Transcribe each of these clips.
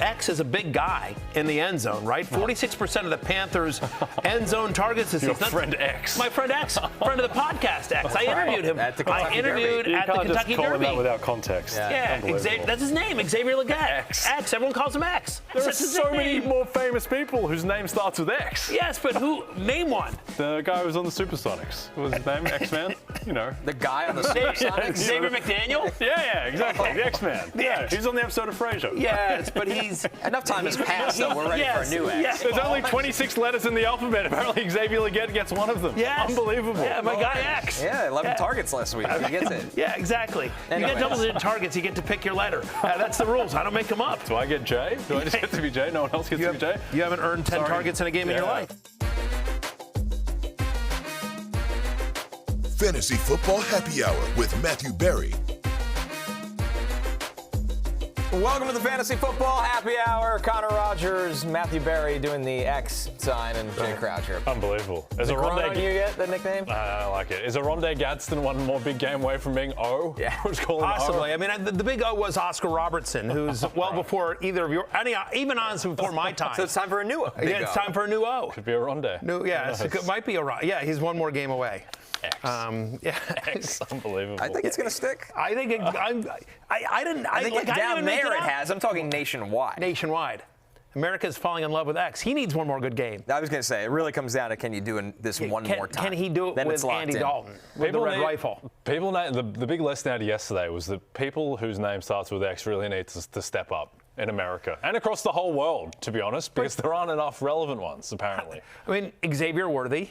X is a big guy in the end zone, right? 46% of the Panthers' end zone targets this season. Your friend X. My friend X, friend of the podcast X. I interviewed him. At the Kentucky Derby. at the Kentucky just call him Derby. that without context. Yeah, that's his name, Xavier Legette. X. X. Everyone calls him X. There are so many more famous people whose name starts with X. Yes, but who? Name one. The guy who was on the Supersonics. What was his name? X-Man? You know. The guy on the Supersonics? Xavier McDaniel? Yeah, exactly. The X-Man. Yeah, he's on the episode of Frasier. Yes, but he's... Enough time has passed, so we're ready for a new X. Yes. There's only 26 letters in the alphabet. Apparently Xavier Legette gets one of them. Yes. Unbelievable. Yeah, my guy X. Yeah, 11 targets last week. He gets it. Yeah, exactly. You get double-digit targets, you get to pick your letter. That's the rules. I don't make them up. Do I get J? Do I just get to be J? No one else gets to be J? You haven't earned 10 targets in a game in your life. Fantasy Football Happy Hour with Matthew Berry. Welcome to the Fantasy Football Happy Hour. Connor Rogers, Matthew Berry doing the X sign, and Jay Croucher. Unbelievable. Is Grown on you yet, the nickname? I like it. Is Oronde Gadsden one more big game away from being O? Yeah. Who's calling Possibly. O? I mean, the big O was Oscar Robertson, who's well before either of your, even honestly before my time. So it's time for a new big Yeah, it's time for a new O. Could be Oronde. It might be yeah, he's one more game away. X. Yeah. X. Unbelievable. I think it's going to stick. I think I think down there it has. I'm talking nationwide. Nationwide. America's falling in love with X. He needs one more good game. I was going to say, it really comes down to can you do this one more time? Can he do it then with Andy Dalton, with the red rifle? The big lesson out of yesterday was that people whose name starts with X really need to step up in America and across the whole world, to be honest, because there aren't enough relevant ones, apparently. I mean, Xavier Worthy.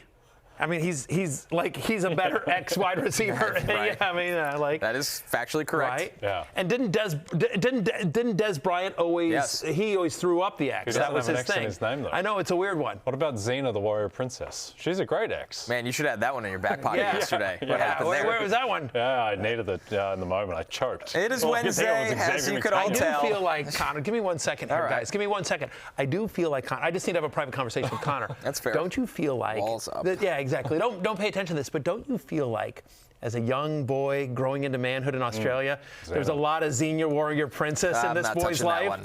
I mean, he's a better X wide receiver. Right. Yeah, I mean, that is factually correct. Right. Yeah. And didn't Des Bryant always? Yes. He always threw up the X. That was have an his X in thing. his name, though. I know it's a weird one. What about Xena, the warrior princess? She's a great X. Man, you should have that one in your back pocket yesterday. What happened there? Where was that one? Yeah, I needed it in the moment. I choked. It is Wednesday, as you could all tell. I do feel like Connor. Give me 1 second here, guys. Give me 1 second. I do feel like Connor. I just need to have a private conversation with Connor. That's fair. Don't you feel like? Walls up. Yeah, exactly. Don't pay attention to this, but don't you feel like, as a young boy growing into manhood in Australia, there's a lot of Xena warrior princess in this boy's life?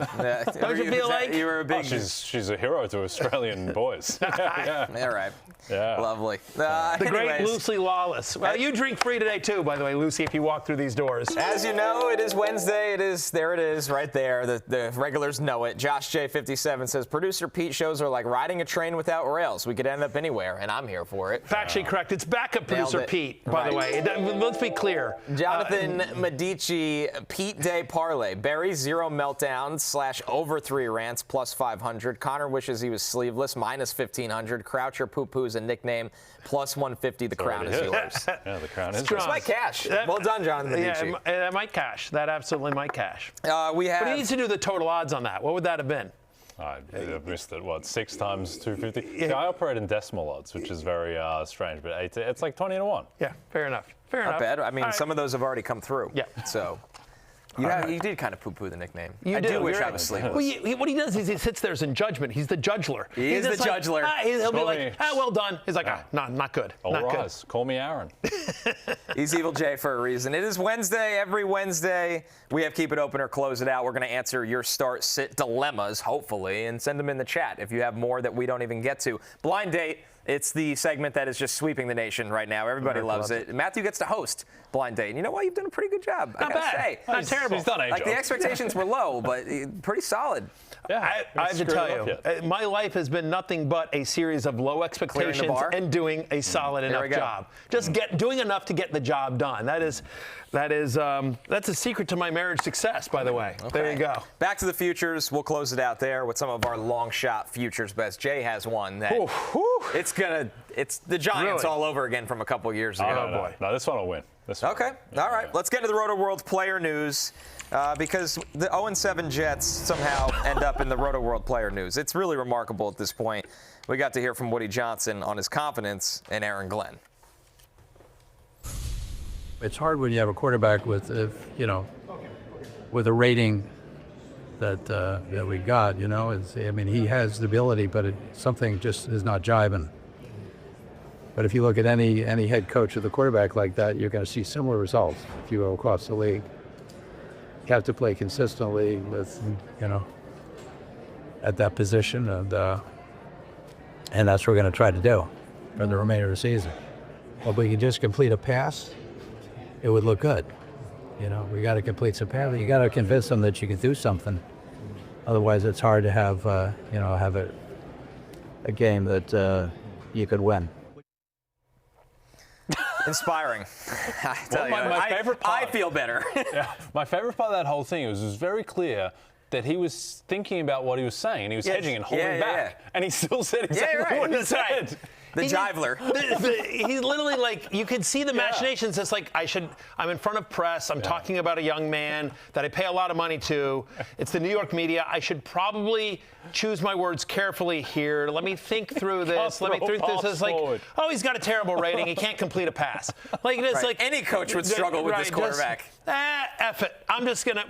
Don't you feel like you were a big? She's a hero to Australian boys. Yeah. All right. Yeah. Lovely. The great Lucy Lawless. Well, you drink free today too, by the way, Lucy, if you walk through these doors. As you know, it is Wednesday. There it is, right there. The regulars know it. Josh J57 says, producer Pete shows are like riding a train without rails. We could end up anywhere, and I'm here for it. Factually correct. It's backup producer Pete, by the way. Let's be clear. Jonathan Medici, Pete Day Parlay. Barry, 0 meltdowns / over 3 rants, plus 500. Connor wishes he was sleeveless, minus 1,500. Croucher poo-poos a nickname, plus 150. The crown is yours. Yeah, the crown is yours. It's my cash. Well done, Jonathan Medici. Yeah, that might cash. That absolutely might cash. But he needs to do the total odds on that. What would that have been? I missed it. 6 times 250? Yeah, I operate in decimal odds, which is very strange, but it's like 20 to 1. Yeah, fair enough. Fair enough. Not bad. I mean, some of those have already come through. Yeah. So, you did kind of poo-poo the nickname. I do wish I was sleepless. Well, what he does is he sits there as in judgment. He's the judgler. He is the judgler. He'll be like, well done. He's like, not good. All not rise. Call me Aaron. He's Evil Jay for a reason. It is Wednesday. Every Wednesday, we have Keep It Open or Close It Out. We're going to answer your start-sit dilemmas, hopefully, and send them in the chat if you have more that we don't even get to. Blind Date. It's the segment that is just sweeping the nation right now. Everybody loves it. Matthew gets to host Blind Date. And you know what? You've done a pretty good job. Not bad. Not terrible. He's done a job. The expectations were low, but pretty solid. Yeah, I have to tell you, my life has been nothing but a series of low expectations and doing a solid enough job. Just doing enough to get the job done. That's a secret to my marriage success, by the way. Okay. There you go. Back to the futures. We'll close it out there with some of our long shot futures bets. Jay has one that it's the Giants all over again from a couple years ago. No, this one will win. Okay. All right. Let's get to the Rotoworld Player news. Because the 0-7 Jets somehow end up in the Rotoworld Player news. It's really remarkable at this point. We got to hear from Woody Johnson on his confidence in Aaron Glenn. It's hard when you have a quarterback with, with a rating that we got. He has the ability, but something just is not jiving. But if you look at any head coach with a quarterback like that, you're going to see similar results if you go across the league. You have to play consistently with, at that position, and that's what we're going to try to do for the remainder of the season. If we can just complete a pass, it would look good. We got to complete some passes. You got to convince them that you can do something. Otherwise, it's hard to have have a game that you could win. Inspiring. I tell you, my favorite part, I feel better. Yeah, my favorite part of that whole thing was it was very clear that he was thinking about what he was saying, and he was hedging and holding back, and he still said exactly what he said. The jiveler. He's literally like, you could see the machinations. It's like, I'm in front of press. I'm talking about a young man that I pay a lot of money to. It's the New York media. I should probably choose my words carefully here. Let me think through this. Let me think through this. It's like, oh, he's got a terrible rating. He can't complete a pass. Like, it's like any coach would struggle with this quarterback. F it. I'm just gonna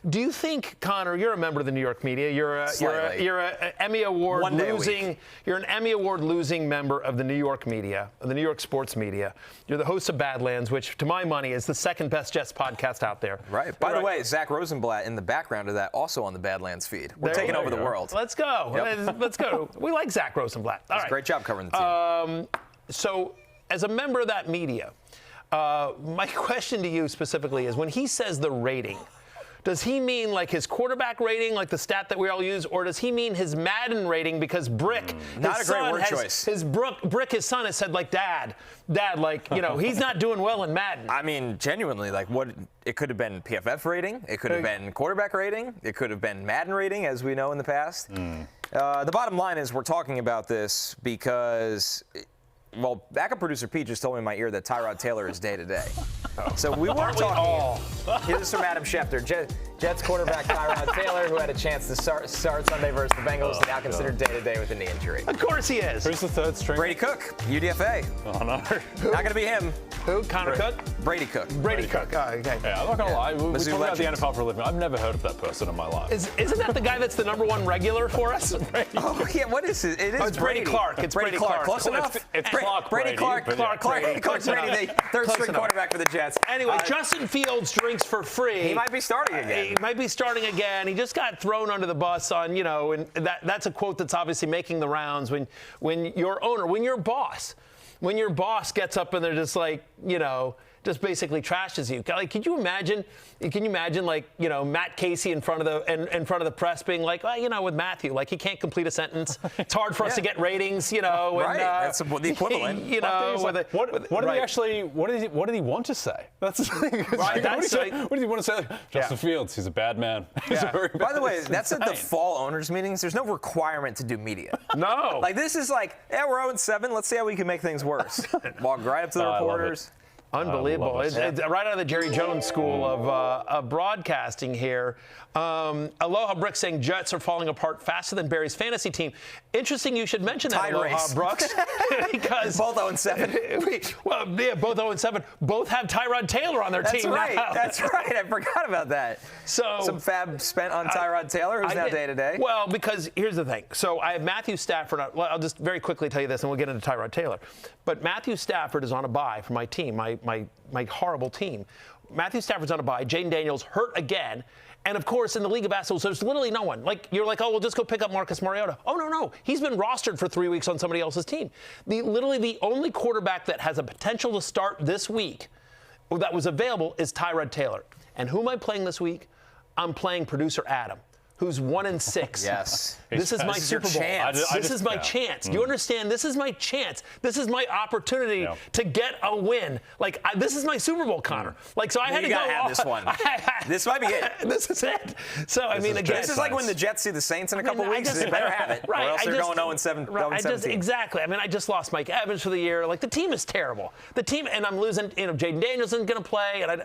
Do you think, Connor, you're a member of the New York media? You're an Emmy Award losing. You're an Emmy Award losing member of the New York media, of the New York sports media. You're the host of Badlands, which, to my money, is the second best Jets podcast out there. Right. By the way, Zach Rosenblatt in the background of that, also on the Badlands feed. We're taking over the world. Let's go. Yep. Let's go. We like Zach Rosenblatt. All right. Great job covering the team. So, as a member of that media, my question to you specifically is, when he says the rating, does he mean like his quarterback rating, like the stat that we all use, or does he mean his Madden rating? Because Brick, his son, his son has said, like, Dad, like, he's not doing well in Madden. I mean, genuinely, like, it could have been PFF rating, it could have been quarterback rating, it could have been Madden rating, as we know in the past. The bottom line is, we're talking about this because, well, backup producer Pete just told me in my ear that Tyrod Taylor is day-to-day. So we were talking. Here's from Adam Schefter. Jets quarterback Tyrod Taylor, who had a chance to start Sunday versus the Bengals, now considered day-to-day with a knee injury. Of course he is. Who's the third string? Brady Cook, UDFA. Oh, no. Not going to be him. Who? Connor Cook? Brady Cook. Brady Cook. Oh, okay. Yeah, I'm not going to lie. We talk about the legend. NFL for a living. I've never heard of that person in my life. Isn't that the guy that's the number 1 regular for us? Oh, yeah. What is it? It is it's Brady Clark. It's Brady Clark. Close enough. It's Clark Brady Clark. Clark Brady, the third-string quarterback for the Jets. Anyway, Justin Fields drinks for free. He might be starting again. He might be starting again. He just got thrown under the bus on, and that's a quote that's obviously making the rounds when your owner, when your boss gets up and they're just like, just basically trashes you. Like, can you imagine like, Matt Casey in front of the press being like, well, with Matthew, like, he can't complete a sentence. It's hard for us to get ratings, Right. That's the equivalent. What did he want to say? That's the thing. Right, what did he want to say? Justin Fields, he's a bad man. He's a very bad By the way, that's man. at the fall owners meetings. There's no requirement to do media. No. Like, this is like, we're 0-7. Let's see how we can make things worse. Walk right up to the reporters. Unbelievable. It's right out of the Jerry Jones school of broadcasting here. Aloha Brooks saying Jets are falling apart faster than Barry's fantasy team. Interesting you should mention that, Aloha Brooks. Because both 0-7. Well, yeah, both 0-7. Both have Tyrod Taylor on their team now. That's right. I forgot about that. So some fab spent on Tyrod Taylor, who's now day-to-day. Well, because here's the thing. So I have Matthew Stafford. I'll just very quickly tell you this, and we'll get into Tyrod Taylor. But Matthew Stafford is on a bye for my team, my horrible team. Matthew Stafford's on a bye. Jayden Daniels hurt again. And, of course, in the League of Assholes, there's literally no one. Like, you're like, oh, we'll just go pick up Marcus Mariota. Oh, no. He's been rostered for 3 weeks on somebody else's team. Literally the only quarterback that has a potential to start this week that was available is Tyrod Taylor. And who am I playing this week? I'm playing producer Adam, who's 1-6. Yes. This is my Super Bowl. This is my chance. Do you understand? This is my chance. This is my opportunity to get a win. Like, this is my Super Bowl, Connor. Like, so I had to go. Have this one. This might be it. This is it. So, I mean, again. This is like when the Jets see the Saints in a couple weeks. They better have it. Right. Or else they're going 0-7. Right. Exactly. I mean, I just lost Mike Evans for the year. Like, the team is terrible. The team, and I'm losing, Jayden Daniels isn't going to play. And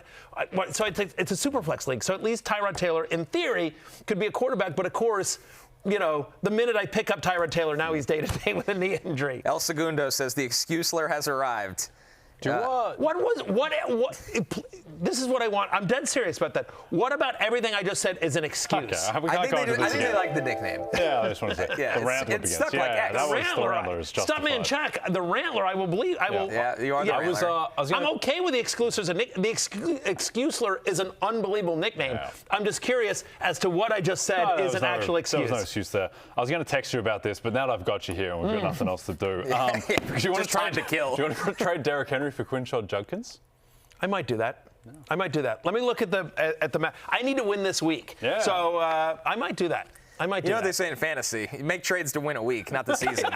so it's a super flex league. So at least Tyrod Taylor, in theory, could be a quarterback. But, of course, the minute I pick up Tyrod Taylor, now he's day-to-day with a knee injury. El Segundo says the excuseler has arrived. this is what I want. I'm dead serious about that. What about everything I just said is an excuse? Okay, I think they like the nickname. Yeah, I just want to say Yeah, the Rantler it's stuck like X. that was the Rantler. Rantler is Stop me in justified. check. The Rantler, I will believe. I will. Yeah, you are the Rantler. I'm okay with the exclusers. The Excuser is an unbelievable nickname. Yeah. I'm just curious as to what I just said is an actual excuse. There was no excuse there. I was going to text you about this, but now that I've got you here and we've got nothing else to do. Because you want to try to kill. Do you want to trade Derrick Henry for Quinshad Judkins? I might do that. I might do that. Let me look at the map. I need to win this week. Yeah. So I might do that. I might do You know that. what they say in fantasy? You make trades to win a week, not the season.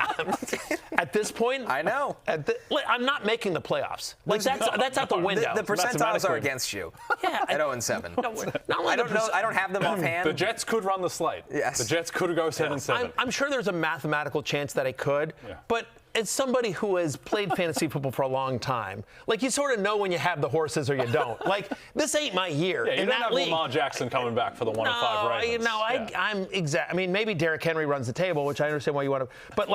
At this point, I know. I'm not making the playoffs. Like that's out the window. The percentiles are against you. Yeah, at 0-7. I don't know. I don't have them offhand. The Jets could run the slate. Yes. The Jets could go 7-7. I'm sure there's a mathematical chance that I could, but as somebody who has played fantasy football for a long time, like you sort of know when you have the horses or you don't. Like this ain't my year. Yeah, you in don't that have league. Lamar Jackson coming back for the 1-5 Ravens. I'm exact. I mean, maybe Derrick Henry runs the table, which I understand why you want to. But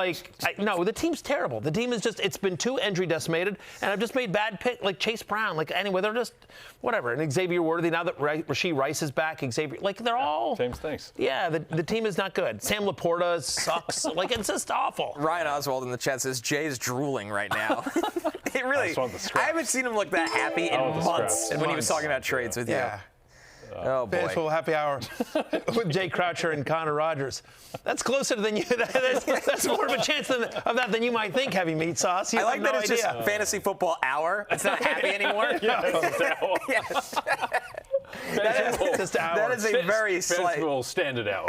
no, the team's terrible. The team is it's been too injury decimated, and I've just made bad pick like Chase Brown. Like anyway, they're just whatever. And Xavier Worthy now that Rashee Rice is back. Xavier, like they're all James thanks. Yeah, the team is not good. Sam Laporta sucks. Like it's just awful. Ryan Oswald in the chat says Jay's drooling right now. It really. I haven't seen him look that happy in months when he was talking about trades with you. Oh boy. Baseball happy hour with Jay Croucher and Connor Rogers. That's closer than you. That's more of a chance of that than you might think. Heavy meat sauce. You I like have that it's idea. just fantasy football hour. It's not happy anymore. Yes. That is a very slight. Festival standard hour.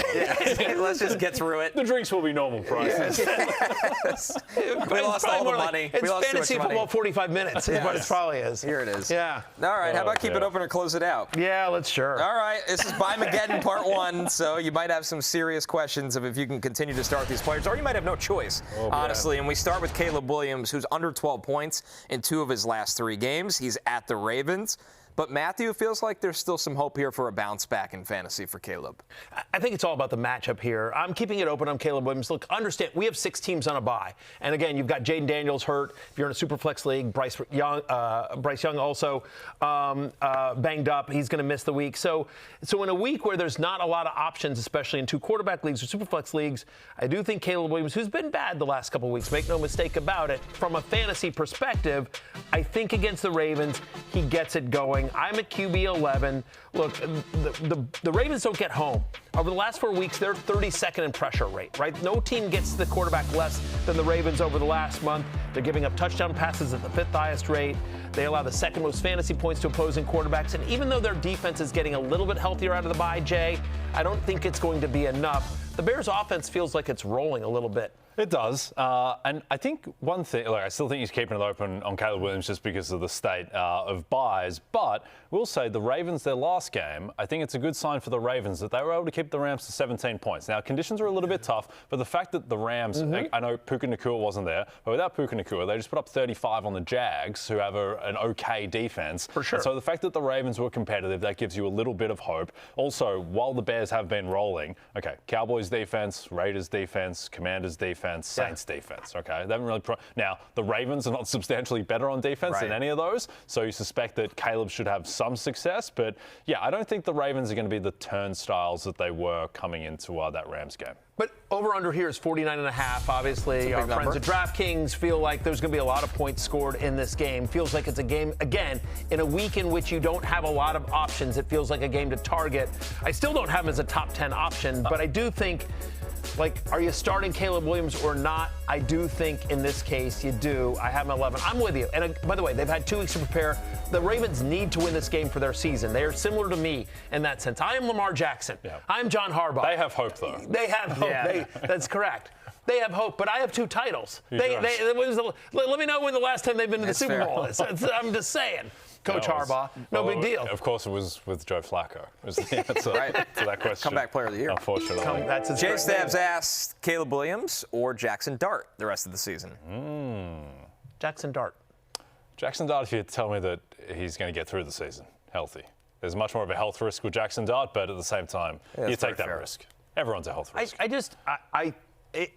Let's just get through it. The drinks will be normal prices. Yes. We lost all the money. It's we lost fantasy too much money. football 45 minutes is what it probably is. Here it is. Yeah. All right. How about keep it open or close it out? Yeah, let's sure. All right. This is Buy-Mageddon Part 1, so you might have some serious questions of if you can continue to start these players, or you might have no choice, honestly. And we start with Caleb Williams, who's under 12 points in 2 of his last 3 games. He's at the Ravens. But Matthew, feels like there's still some hope here for a bounce back in fantasy for Caleb. I think it's all about the matchup here. I'm keeping it open on Caleb Williams. Look, understand, we have 6 teams on a bye. And again, you've got Jayden Daniels hurt. If you're in a Superflex league, Bryce Young also banged up. He's going to miss the week. So in a week where there's not a lot of options, especially in 2 quarterback leagues or Superflex leagues, I do think Caleb Williams, who's been bad the last couple of weeks, make no mistake about it, from a fantasy perspective, I think against the Ravens, he gets it going. I'm at QB 11. Look, the Ravens don't get home. Over the last 4 weeks, they're 32nd in pressure rate, right? No team gets the quarterback less than the Ravens over the last month. They're giving up touchdown passes at the 5th highest rate. They allow the 2nd most fantasy points to opposing quarterbacks. And even though their defense is getting a little bit healthier out of the bye, Jay, I don't think it's going to be enough. The Bears' offense feels like it's rolling a little bit. It does. And I think one thing, I still think he's keeping it open on Caleb Williams just because of the state of buys. But we'll say the Ravens, their last game, I think it's a good sign for the Ravens that they were able to keep the Rams to 17 points. Now, conditions are a little bit tough, but the fact that the Rams, I know Puka Nacua wasn't there, but without Puka Nacua, they just put up 35 on the Jags, who have an okay defense. For sure. And so the fact that the Ravens were competitive, that gives you a little bit of hope. Also, while the Bears have been rolling, Cowboys defense, Raiders defense, Commanders defense, Saints defense, okay? They haven't really now, the Ravens are not substantially better on defense than any of those, so you suspect that Caleb should have some success, but yeah, I don't think the Ravens are going to be the turnstiles that they were coming into that Rams game. But over-under here is 49.5. Obviously, our friends at DraftKings feel like there's going to be a lot of points scored in this game. Feels like it's a game, again, in a week in which you don't have a lot of options. It feels like a game to target. I still don't have him as a top 10 option, but I do think, are you starting Caleb Williams or not? I do think in this case you do. I have him 11. I'm with you. And by the way, they've had 2 weeks to prepare. The Ravens need to win this game for their season. They are similar to me in that sense. I am Lamar Jackson. Yeah. I'm John Harbaugh. They have hope, though. They have hope. Yeah. That's correct. They have hope, but I have 2 titles. Let me know when the last time they've been to the Super Bowl is. I'm just saying. Coach Harbaugh, no big deal. Of course, it was with Joe Flacco. Was the answer to that question. Comeback player of the year. Unfortunately. Jay Stabs asked Caleb Williams or Jackson Dart the rest of the season. Jackson Dart. Jackson Dart, if you tell me that he's going to get through the season healthy. There's much more of a health risk with Jackson Dart, but at the same time, you take that risk. Everyone's a health risk.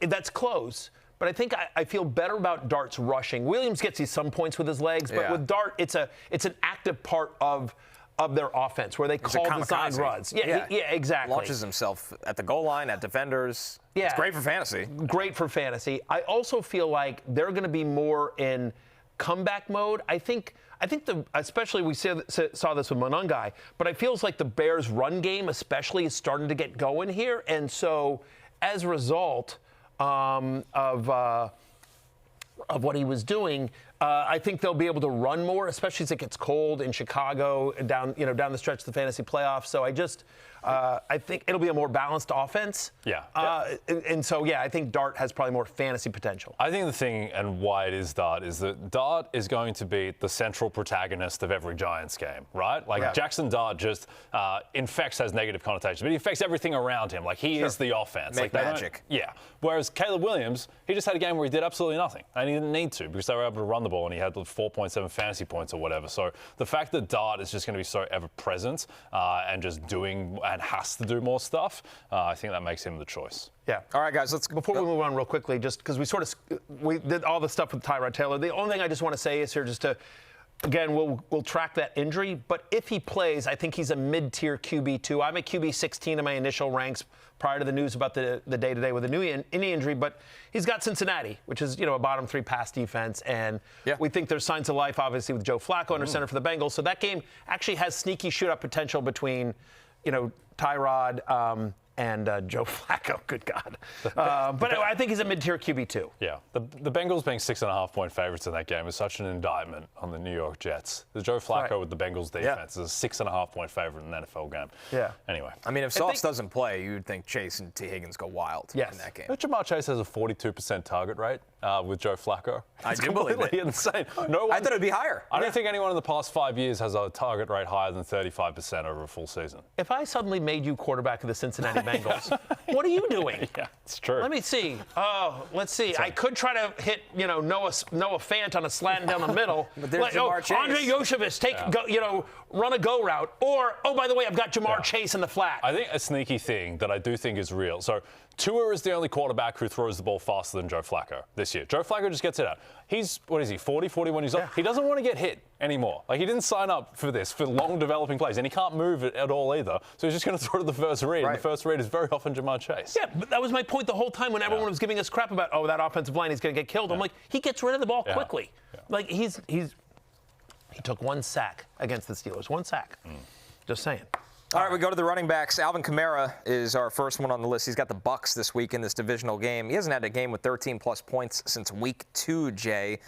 That's close. but I think I feel better about Dart's rushing. Williams gets you some points with his legs, but with Dart, it's an active part of their offense where they call design runs. Yeah, exactly. Launches himself at the goal line, at defenders. Yeah. It's great for fantasy. Great for fantasy. I also feel like they're going to be more in comeback mode. I think especially we saw this with Monungai, but it feels like the Bears' run game especially is starting to get going here. And so as a result of what he was doing, I think they'll be able to run more, especially as it gets cold in Chicago down the stretch of the fantasy playoffs. So I think it'll be a more balanced offense. Yeah. And so, I think Dart has probably more fantasy potential. I think the thing and why it is Dart is that Dart is going to be the central protagonist of every Giants game, right? Like Jackson Dart just infects, has negative connotations, but he affects everything around him. Like he is the offense. Make magic. Yeah. Whereas Caleb Williams, he just had a game where he did absolutely nothing, and he didn't need to because they were able to run the ball, and he had 4.7 fantasy points or whatever. So the fact that Dart is just going to be so ever present and just doing and has to do more stuff, I think that makes him the choice. Yeah. All right, guys, before we move on real quickly, just because we did all the stuff with Tyrod Taylor, the only thing I just want to say is here just to, again, we'll track that injury, but if he plays, I think he's a mid-tier QB2. I'm at QB 16 in my initial ranks prior to the news about the day-to-day with a knee injury, but he's got Cincinnati, which is, a bottom 3 pass defense, and we think there's signs of life, obviously, with Joe Flacco under center for the Bengals. So that game actually has sneaky shootout potential between, Tyrod and Joe Flacco. Good God. But I think he's a mid-tier QB2. Yeah. The Bengals being 6.5-point favorites in that game is such an indictment on the New York Jets. The Joe Flacco with the Bengals defense is a 6.5-point favorite in an NFL game. Yeah. Anyway. I mean, if Sauce doesn't play, you'd think Chase and T. Higgins go wild in that game. Jamar Chase has a 42% target rate with Joe Flacco. I do believe it. Insane. I thought it would be higher. I don't think anyone in the past 5 years has a target rate higher than 35% over a full season. If I suddenly made you quarterback of the Cincinnati Bengals, what are you doing? Yeah, it's true. Let me see. Oh, let's see. I could try to hit, Noah Fant on a slant down the middle. But there's Jamar Chase. Andre Yoshevich, run a go route. Or, oh, by the way, I've got Jamar Chase in the flat. I think a sneaky thing that I do think is real. So Tua is the only quarterback who throws the ball faster than Joe Flacco this year. Joe Flacco just gets it out. He's, 40, 41 years old. He doesn't want to get hit anymore. Like, he didn't sign up for this, for long developing plays, and he can't move it at all either. So he's just going to throw to the first read, and the first read is very often Jamar Chase. Yeah, but that was my point the whole time when everyone was giving us crap about, that offensive line, he's going to get killed. I'm like, he gets rid of the ball quickly. Yeah. Like, he took 1 sack against the Steelers. 1 sack. Just saying. All right, we go to the running backs. Alvin Kamara is our first one on the list. He's got the Bucs this week in this divisional game. He hasn't had a game with 13-plus points since week 2, Jay.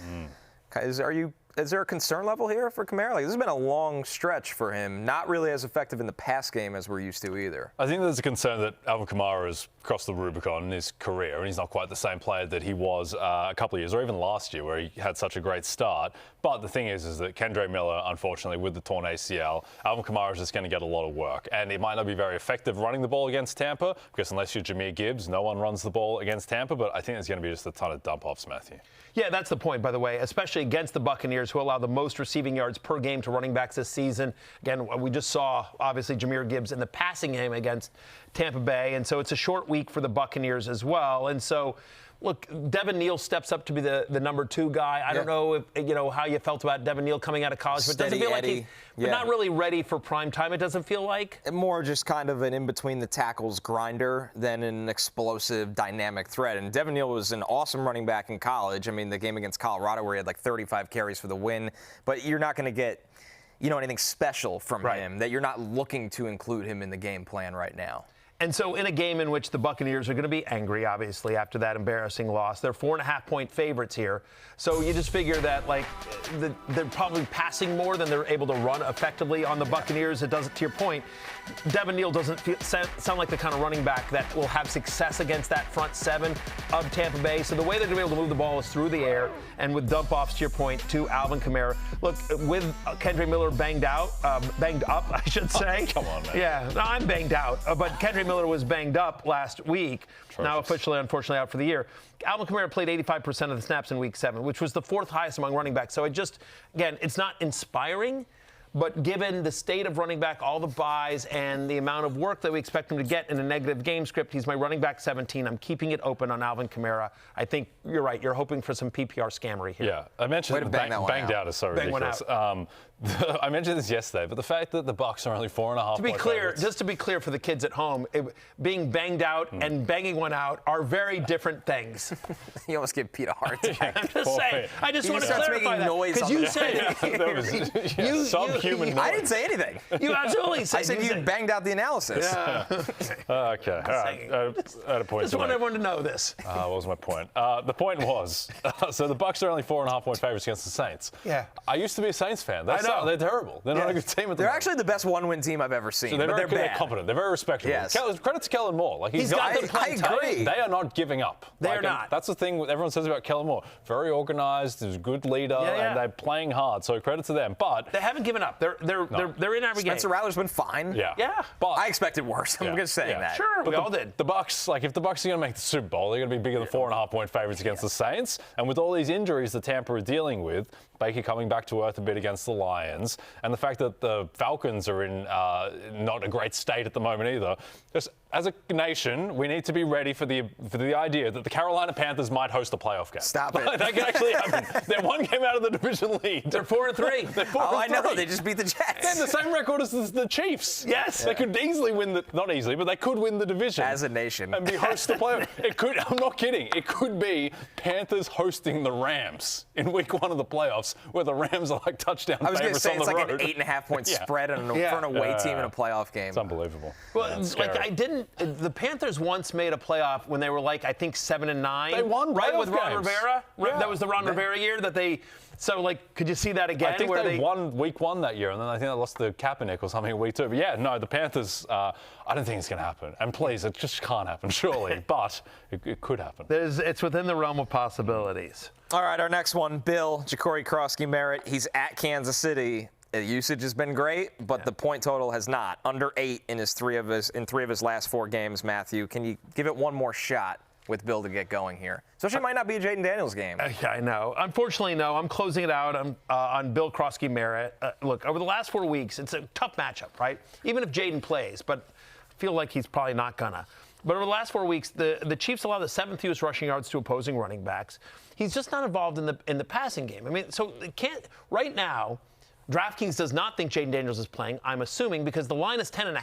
Is there a concern level here for Kamara? Like, this has been a long stretch for him. Not really as effective in the pass game as we're used to either. I think there's a concern that Alvin Kamara has crossed the Rubicon in his career, and he's not quite the same player that he was a couple of years, or even last year, where he had such a great start. But the thing is that Kendre Miller, unfortunately, with the torn ACL, Alvin Kamara is just going to get a lot of work. And it might not be very effective running the ball against Tampa, because unless you're Jahmyr Gibbs, no one runs the ball against Tampa. But I think there's going to be just a ton of dump-offs, Matthew. Yeah, that's the point, by the way, especially against the Buccaneers, who allow the most receiving yards per game to running backs this season. Again, we just saw, obviously, Jahmyr Gibbs in the passing game against Tampa Bay, and so it's a short week for the Buccaneers as well. And so, look, Devin Neal steps up to be the number 2 guy. I don't know if, how you felt about Devin Neal coming out of college, but doesn't feel like he's not really ready for prime time. It doesn't feel like. More just kind of an in-between-the-tackles grinder than an explosive, dynamic threat. And Devin Neal was an awesome running back in college. I mean, the game against Colorado where he had like 35 carries for the win. But you're not going to get, anything special from him, that you're not looking to include him in the game plan right now. And so in a game in which the Buccaneers are going to be angry, obviously, after that embarrassing loss, they're 4.5-point favorites here. So you just figure that, they're probably passing more than they're able to run effectively on the Buccaneers. It doesn't, to your point, Devin Neal doesn't sound like the kind of running back that will have success against that front 7 of Tampa Bay. So the way they're going to be able to move the ball is through the air and with dump-offs, to your point, to Alvin Kamara. Look, with Kendre Miller banged up, I should say. Come on, man. Yeah, no, I'm banged out. But Kendre Miller was banged up last week, now officially, unfortunately, out for the year. Alvin Kamara played 85% of the snaps in Week 7, which was the 4th highest among running backs. So again, it's not inspiring, But given the state of running back, all the buys, and the amount of work that we expect him to get in a negative game script, he's my running back 17. I'm keeping it open on Alvin Kamara. I think you're right. You're hoping for some PPR scammery here. Yeah, I mentioned banged out is so ridiculous. I mentioned this yesterday, but the fact that the Bucs are only 4.5 to be clear, just to be clear for the kids at home, being banged out and banging one out are very different things. You almost give Pete a heart attack. I'm just saying. I just want to clarify that because you said it. Subhuman noise. I didn't say anything. You absolutely said. I said you banged out the analysis. Yeah. Okay. All right. I had a point. Just want everyone to know this. What was my point? The point was, so the Bucs are only 4.5-point favorites against the Saints. Yeah. I used to be a Saints fan. I know. They're terrible. They're not a good team at the They're moment. actually the best one-win team I've ever seen. So they're competent. They're very respectable. Yes. Credit to Kellen Moore. Like he's got them playing I agree. They are not giving up. They're not. That's the thing everyone says about Kellen Moore. Very organized, he's a good leader, and they're playing hard. So credit to them. But they haven't given up. They're in every game. Spencer Rattler's been fine. Yeah. But I expected worse. I'm just saying that. Sure, but we all did. The Bucs, if the Bucs are going to make the Super Bowl, they're going to be bigger than 4.5-point favorites against the Saints. And with all these injuries that Tampa are dealing with, Baker coming back to earth a bit against the Lions, and the fact that the Falcons are in not a great state at the moment either. Just as a nation, we need to be ready for the idea that the Carolina Panthers might host a playoff game. Stop it. That can actually happen. They're one game out of the division lead. They're 4-3. They're 4-3. I know. They just beat the Jets. They have the same record as the Chiefs. Yes. They could easily win not easily, but they could win the division. As a nation. And be host the playoff. It could, I'm not kidding, it could be Panthers hosting the Rams in week 1 of the playoffs, where the Rams are like touchdown favorites on the road. I was going to say it's like an 8.5-point spread for an away team in a playoff game. It's unbelievable. Well, the Panthers once made a playoff when they were I think 7-9. They won right with Ron games. Rivera. Yeah. That was the Ron Rivera year that they. So could you see that again? I think they won week 1 that year, and then I think they lost to Kaepernick or something in week 2. But yeah, no, the Panthers. I don't think it's going to happen. And please, it just can't happen, surely. But it could happen. It's within the realm of possibilities. All right, our next one, Bill, Jacory Croskey-Merritt. He's at Kansas City. The usage has been great, but the point total has not. Under 8 in three of his last 4 games, Matthew. Can you give it one more shot with Bill to get going here? Especially it might not be a Jayden Daniels game. I know. Unfortunately, no. I'm closing it out on Bill Croskey-Merritt. Look, over the last 4 weeks, it's a tough matchup, right? Even if Jayden plays, but I feel like he's probably not gonna. But over the last 4 weeks, the Chiefs allow the 7th fewest rushing yards to opposing running backs. He's just not involved in the passing game. I mean, so it can't right now. DraftKings does not think Jayden Daniels is playing, I'm assuming, because the line is 10.5.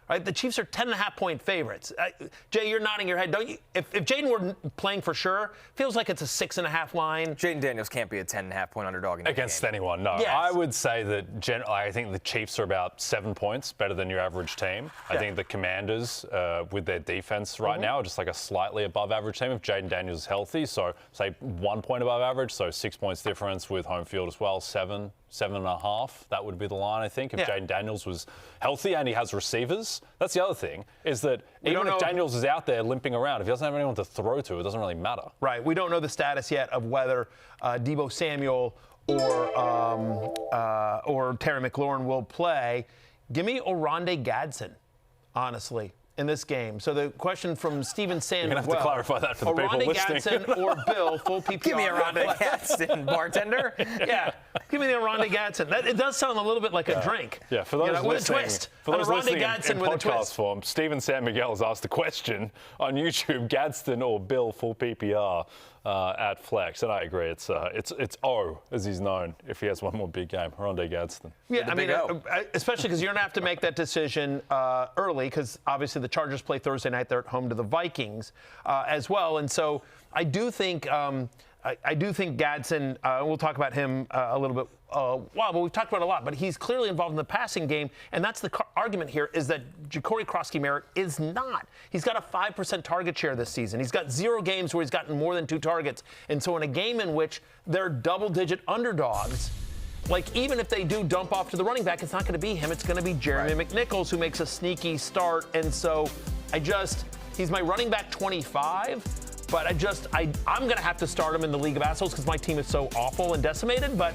Right? The Chiefs are 10.5-point favorites. Jay, you're nodding your head. Don't you? If Jayden were playing for sure, feels like it's a 6.5 line. Jayden Daniels can't be a 10.5-point underdog against anyone. No, yes. I would say that I think the Chiefs are about 7 points better than your average team. I think the Commanders, with their defense right now, are just a slightly above average team if Jayden Daniels is healthy. So say 1 point above average, so 6 points difference with home field as well. 7.5. That would be the line, I think, if Jayden Daniels was healthy and he has receivers. That's the other thing, is that even if Daniels is out there limping around, if he doesn't have anyone to throw to, it doesn't really matter. Right. We don't know the status yet of whether Deebo Samuel or Terry McLaurin will play. Give me Odunze Gadsden, honestly, in this game. So the question from Steven Sand. You're going to have to clarify that for the people listening. Gadsden or Bill, full PPR. Give me Odunze Gadsden, bartender. Yeah, give me the Odunze Gadsden. It does sound a little bit like a drink. Yeah, for those with a twist. For those listening in with podcast form, Steven San Miguel has asked the question on YouTube: Gadsden or Bill, full PPR at Flex, and I agree. It's O as he's known if he has one more big game. Odunze Gadsden. Yeah, I mean, especially because you're going to have to make that decision early, because obviously the Chargers play Thursday night. They're at home to the Vikings as well, and so I do think Gadsden. We'll talk about him a little bit. But we've talked about it a lot. But he's clearly involved in the passing game, and that's the argument here: is that Jacory Croskey-Merritt is not. He's got a 5% target share this season. He's got 0 games where he's gotten more than 2 targets, and so in a game in which they're double-digit underdogs. Even if they do dump off to the running back, it's not going to be him. It's going to be Jeremy McNichols, who makes a sneaky start. And so he's my running back 25, but I'm going to have to start him in the League of Assholes because my team is so awful and decimated, but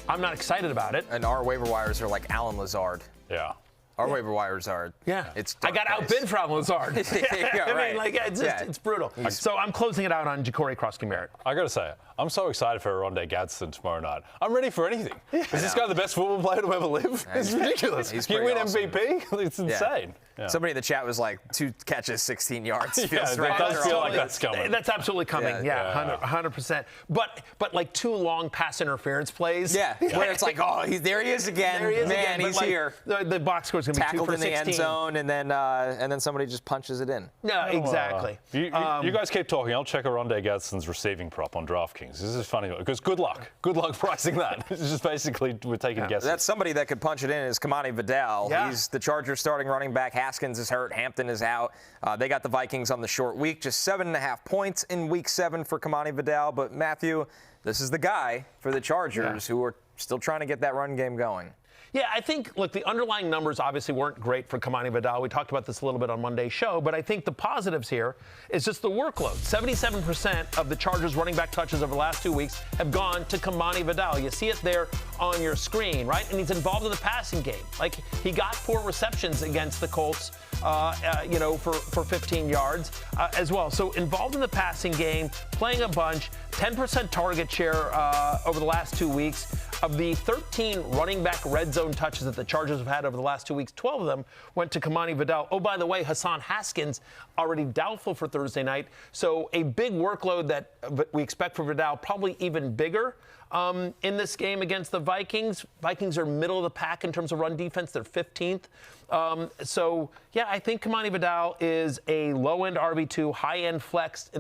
I'm not excited about it. And our waiver wires are like Alan Lazard. Yeah. Our waiver wires are. Yeah. It's I got outbid for Alvin Lazard. Right. It's brutal. So I'm closing it out on Jacory Croskey-Merritt. I got to say, I'm so excited for Odunze Gadsden tomorrow night. I'm ready for anything. Is this guy the best football player to ever live? It's ridiculous. He win awesome. MVP? It's insane. Yeah. Somebody in the chat was like, 2 catches, 16 yards. It does feel like that's coming. That's absolutely coming. Yeah, 100%. But like 2 long pass interference plays. Yeah, where it's like, oh, there he is again. Man, he's here. The box score is going to be 2 for 16. Tackled in the end zone, and then somebody just punches it in. Yeah, exactly. You guys keep talking. I'll check Odunze Gadsden's receiving prop on DraftKings. This is funny because good luck pricing that. It's just basically we're taking guesses. That's somebody that could punch it in is Kimani Vidal. Yeah. He's the Chargers starting running back. Haskins is hurt. Hampton is out. They got the Vikings on the short week. Just 7.5 points in week 7 for Kimani Vidal. But Matthew, this is the guy for the Chargers who are still trying to get that run game going. Yeah, I think, look, the underlying numbers obviously weren't great for Kimani Vidal. We talked about this a little bit on Monday's show, but I think the positives here is just the workload. 77% of the Chargers running back touches over the last 2 weeks have gone to Kimani Vidal. You see it there on your screen, right? And he's involved in the passing game. Like, he got 4 receptions against the Colts, for 15 yards as well. So involved in the passing game, playing a bunch, 10% target share over the last 2 weeks. Of the 13 running back red zone touches that the Chargers have had over the last 2 weeks, 12 of them went to Kimani Vidal. Oh, by the way, Hassan Haskins already doubtful for Thursday night. So a big workload that we expect for Vidal, probably even bigger in this game against the Vikings. Vikings are middle of the pack in terms of run defense. They're 15th. I think Kimani Vidal is a low-end RB2, high-end flex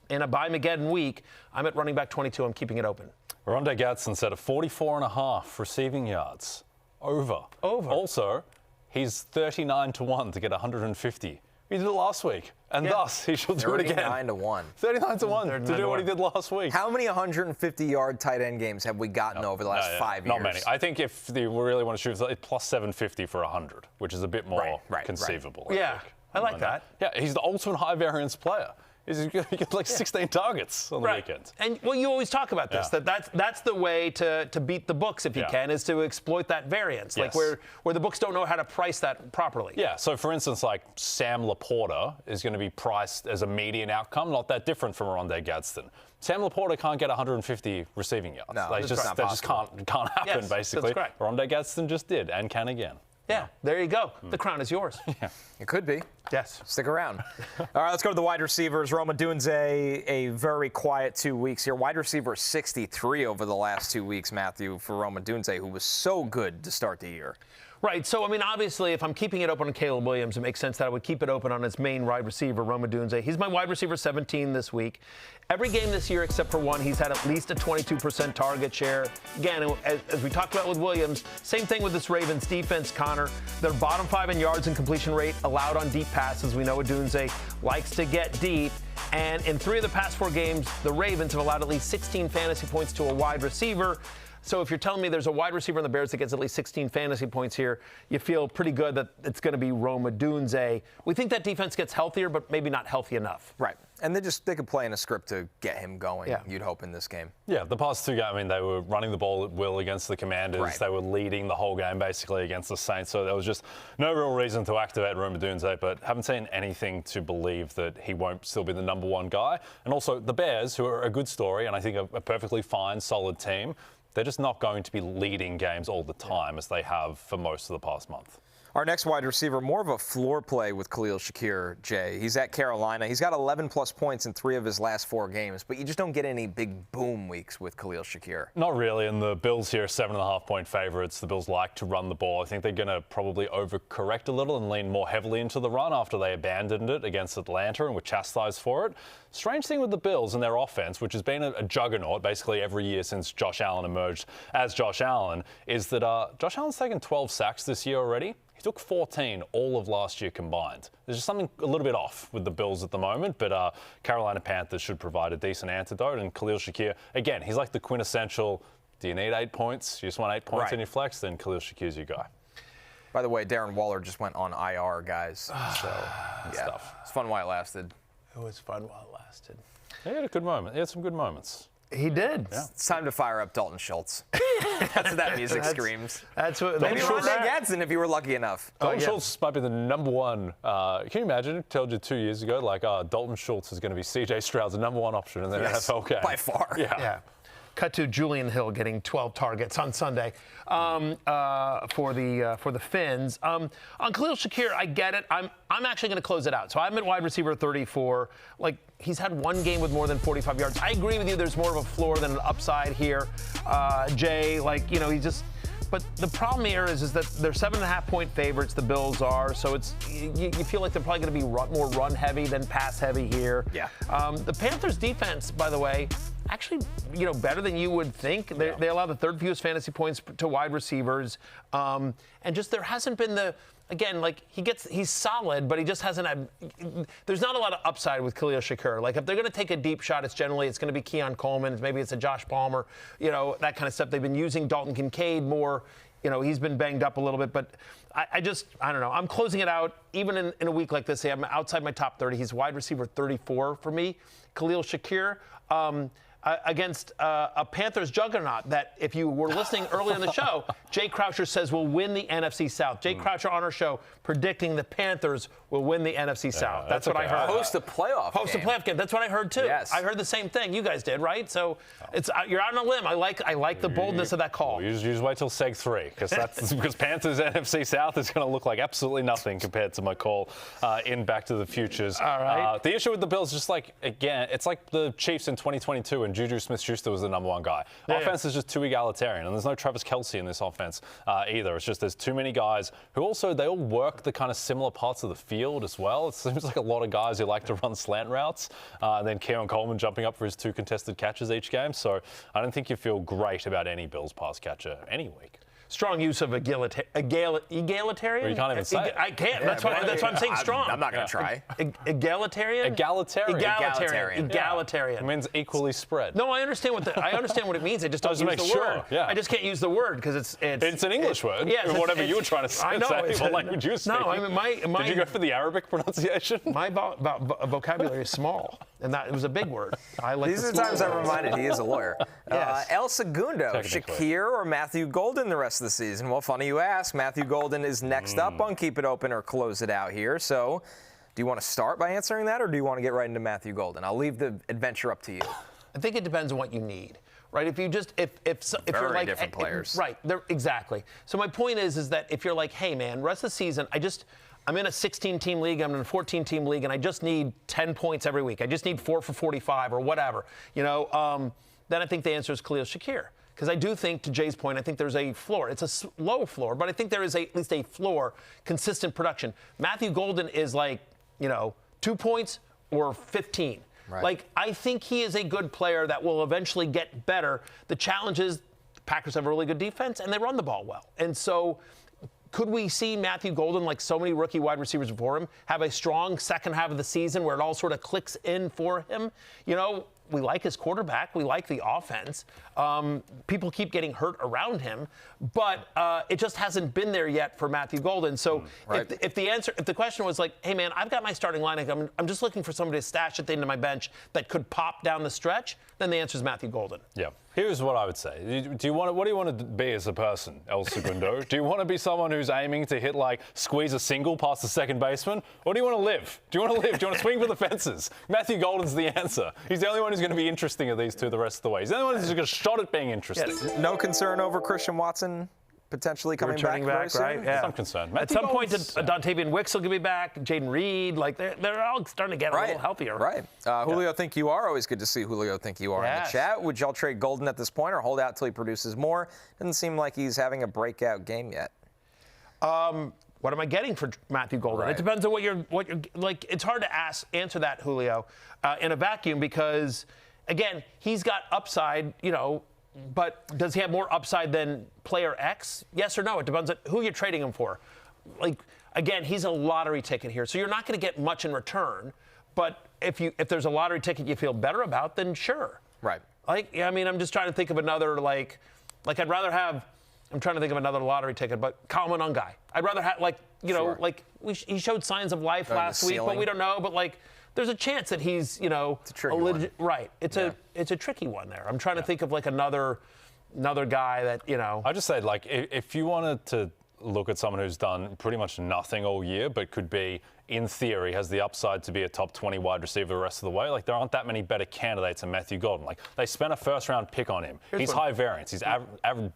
in a Buy-Mageddon week. I'm at running back 22. I'm keeping it open. Odunze Gadsden set a 44.5 receiving yards. Over. Also, he's 39-1 to get 150. He did it last week, and thus he shall do it again. 39-1. 39-1 to do what he did last week. How many 150-yard tight end games have we gotten over the last 5 years? Not many. I think if they really want to shoot, it's plus 750 for 100, which is a bit more conceivable. Right. I like that. Yeah, he's the ultimate high variance player. He gets like 16 targets on the weekend. And you always talk about this, that's the way to beat the books if you can, is to exploit that variance, like where the books don't know how to price that properly. Yeah, so for instance, like Sam Laporta is going to be priced as a median outcome, not that different from Odunze Gadsden. Sam Laporta can't get 150 receiving yards. No, that just can't happen, basically. That's correct. Odunze Gadsden just did and can again. Yeah, there you go. The crown is yours. It could be. Yes. Stick around. All right, let's go to the wide receivers. Romeo Odunze, a very quiet 2 weeks here. Wide receiver 63 over the last 2 weeks, Matthew, for Romeo Odunze, who was so good to start the year. Right. So, I mean, obviously, if I'm keeping it open on Caleb Williams, it makes sense that I would keep it open on his main wide receiver, Romeo Odunze. He's my wide receiver 17 this week. Every game this year, except for one, he's had at least a 22% target share. Again, as we talked about with Williams, same thing with this Ravens defense, Connor. They're bottom 5 in yards and completion rate allowed on deep passes. We know Odunze likes to get deep. And in 3 of the past 4 games, the Ravens have allowed at least 16 fantasy points to a wide receiver. So if you're telling me there's a wide receiver in the Bears that gets at least 16 fantasy points here, you feel pretty good that it's going to be Romeo Odunze. We think that defense gets healthier, but maybe not healthy enough. Right. And they could play in a script to get him going, you'd hope, in this game. Yeah, the past 2 games, I mean, they were running the ball at will against the Commanders. Right. They were leading the whole game, basically, against the Saints. So there was just no real reason to activate Romeo Odunze, but haven't seen anything to believe that he won't still be the number 1 guy. And also the Bears, who are a good story, and I think a perfectly fine, solid team, they're just not going to be leading games all the time as they have for most of the past month. Our next wide receiver, more of a floor play with Khalil Shakir, Jay. He's at Carolina. He's got 11-plus points in 3 of his last 4 games, but you just don't get any big boom weeks with Khalil Shakir. Not really, and the Bills here are 7.5-point favorites. The Bills like to run the ball. I think they're going to probably overcorrect a little and lean more heavily into the run after they abandoned it against Atlanta and were chastised for it. Strange thing with the Bills and their offense, which has been a juggernaut basically every year since Josh Allen emerged as Josh Allen, is that Josh Allen's taken 12 sacks this year already. He took 14 all of last year combined. There's just something a little bit off with the Bills at the moment, but Carolina Panthers should provide a decent antidote. And Khalil Shakir, again, he's like the quintessential, do you need 8 points? You just want 8 points in your flex? Then Khalil Shakir's your guy. By the way, Darren Waller just went on IR, guys. So, stuff. It's fun while it lasted. It was fun while it lasted. He had a good moment. He had some good moments. He did. Yeah. It's time to fire up Dalton Schultz. That's what that music screams. That's what. Maybe Rondé Gadsden if you were lucky enough. Dalton Schultz might be the #1. Can you imagine? I told you 2 years ago, like, Dalton Schultz is going to be C.J. Stroud's #1 option in the NFL game. By far. Yeah. Cut to Julian Hill getting 12 targets on Sunday for the Finns. On Khalil Shakir, I get it. I'm actually going to close it out. So I'm at wide receiver 34. Like, he's had one game with more than 45 yards. I agree with you. There's more of a floor than an upside here. Jay, like, you know, he just. But the problem here is that they're 7.5-point favorites. The Bills are, so it's you feel like they're probably going to be more run heavy than pass heavy here. Yeah. The Panthers' defense, by the way, actually, you know, better than you would think. They allow the third fewest fantasy points to wide receivers, and just there hasn't been the. Again, like, he's solid, but he just hasn't had. There's not a lot of upside with Khalil Shakir. Like, if they're going to take a deep shot, it's going to be Keon Coleman. Maybe it's a Josh Palmer, you know, that kind of stuff. They've been using Dalton Kincaid more. You know, he's been banged up a little bit, but I don't know. I'm closing it out. Even in a week like this, I'm outside my top 30. He's wide receiver 34 for me. Khalil Shakir. Against a Panthers juggernaut that, if you were listening early in the show, Jay Croucher says will win the NFC South. Jay Croucher on our show predicting the Panthers will win the NFC South. That's what I heard. Host a playoff game. That's what I heard too. Yes. I heard the same thing. You guys did, right? So it's you're out on a limb. I like the boldness of that call. Well, you just wait till Seg 3 because Panthers NFC South is going to look like absolutely nothing compared to my call in Back to the Futures. All right. The issue with the Bills, just like, again, it's like the Chiefs in 2022 and Juju Smith-Schuster was the #1 guy. Offense is just too egalitarian, and there's no Travis Kelce in this offense either. It's just there's too many guys who also, they all work the kind of similar parts of the field as well. It seems like a lot of guys who like to run slant routes, and then Keon Coleman jumping up for his 2 contested catches each game. So I don't think you feel great about any Bills pass catcher any week. Strong use of egalitarian. Well, you can't even say it. I can't. Yeah, that's why I'm saying strong. I'm not going to try. Egalitarian? Egalitarian. It means equally spread. No, I understand what it means. I just don't use the word. Yeah. I just can't use the word because it's an English word. Yeah, whatever you were trying to say. I know. What language you speak? No, I mean Did you go for the Arabic pronunciation? My vocabulary is small, and that it was a big word. These are the times I'm reminded he is a lawyer. Yes. El Segundo, Shakir or Matthew Golden the rest of the season? Well, funny you ask. Matthew Golden is next up on Keep It Open or Close It Out here. So do you want to start by answering that, or do you want to get right into Matthew Golden? I'll leave the adventure up to you. I think it depends on what you need. Right, if you're like different players, right? Exactly. So my point is that if you're like, hey man, rest of the season, I'm in a 16-team league, I'm in a 14-team league, and I just need 10 points every week. I just need 4 for 45 or whatever. You know, then I think the answer is Khalil Shakir. Because I do think, to Jay's point, I think there's a floor. It's a low floor, but I think there is at least a floor, consistent production. Matthew Golden is like, 2 points or 15. Right. Like, I think he is a good player that will eventually get better. The challenge is the Packers have a really good defense, and they run the ball well. And so could we see Matthew Golden, like so many rookie wide receivers before him, have a strong second half of the season where it all sort of clicks in for him? We like his quarterback. We like the offense. People keep getting hurt around him, but it just hasn't been there yet for Matthew Golden. So right. if the question was like, hey man, I've got my starting lineup, I'm just looking for somebody to stash at the end of my bench that could pop down the stretch, then the answer is Matthew Golden. Yeah. Here's what I would say. What do you want to be as a person, El Segundo? Do you want to be someone who's aiming to hit, squeeze a single past the second baseman? Or do you want to live? Do you want to swing for the fences? Matthew Golden's the answer. He's the only one who's going to be interesting of these two the rest of the way. He's the only one who's got a shot at being interesting. Yes. No concern over Christian Watson potentially coming Returning back, very right? soon? Yeah. Some concern. At some point, Dontavian Wicks will be back. Jaden Reed, they're all starting to get a little healthier. Right. Julio Think You Are. Always good to see Julio Think You Are in the chat. Would y'all trade Golden at this point or hold out till he produces more? Doesn't seem like he's having a breakout game yet. What am I getting for Matthew Golden? Right. It depends on what you're like. It's hard to answer that, Julio, in a vacuum because, again, he's got upside, but does he have more upside than player X? Yes or no? It depends on who you're trading him for. Again, he's a lottery ticket here, so you're not going to get much in return. But if there's a lottery ticket you feel better about, then sure. Right. I'm just trying to think of another I'd rather have. I'm trying to think of another lottery ticket, but Kalman Ungai. I'd rather have he showed signs of life last week, but we don't know. But there's a chance that he's, it's a tricky one. Right. It's a tricky one there. I'm trying to think of like another guy that, I just said, like, if you wanted to look at someone who's done pretty much nothing all year, but could be, in theory, has the upside to be a top 20 wide receiver the rest of the way, like, there aren't that many better candidates than Matthew Golden. Like, they spent a first-round pick on him. He's high variance. He's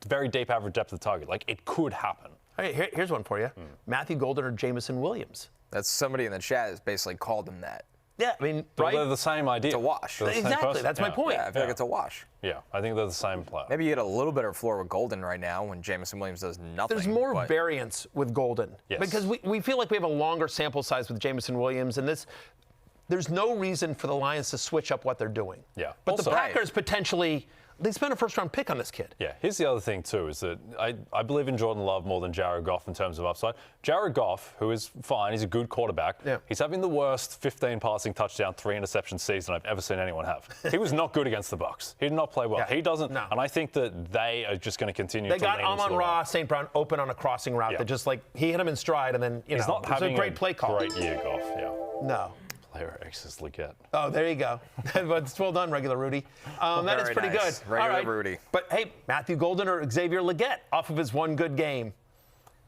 very deep average depth of target. Like, it could happen. Hey, here's one for you. Matthew Golden or Jameson Williams? That's somebody in the chat has basically called him that. Yeah, I mean, right? They're the same idea. It's a wash. Exactly, that's my point. Yeah, I feel like it's a wash. Yeah, I think they're the same player. Maybe you get a little better floor with Golden right now when Jameson Williams does nothing. There's more variance with Golden. Yes. Because we feel like we have a longer sample size with Jameson Williams, and there's no reason for the Lions to switch up what they're doing. Yeah. But Also, the Packers potentially, they spent a first-round pick on this kid. Yeah, here's the other thing, too, is that I believe in Jordan Love more than Jared Goff in terms of upside. Jared Goff, who is fine, he's a good quarterback. Yeah. He's having the worst 15 passing touchdown, 3 interception season I've ever seen anyone have. He was not good against the Bucs. He did not play well. Yeah. He doesn't, No. And I think that they are just going to continue They to got lean into Amon-Ra St. Brown open on a crossing route that just, like, he hit him in stride, and then, He's not it was a having great play call. Great year, Goff, yeah. No. Player X's Leggett. Oh, there you go. But it's well done, regular Rudy. That is pretty nice. good. Regular All right. Rudy. But, hey, Matthew Golden or Xavier Leggett off of his one good game.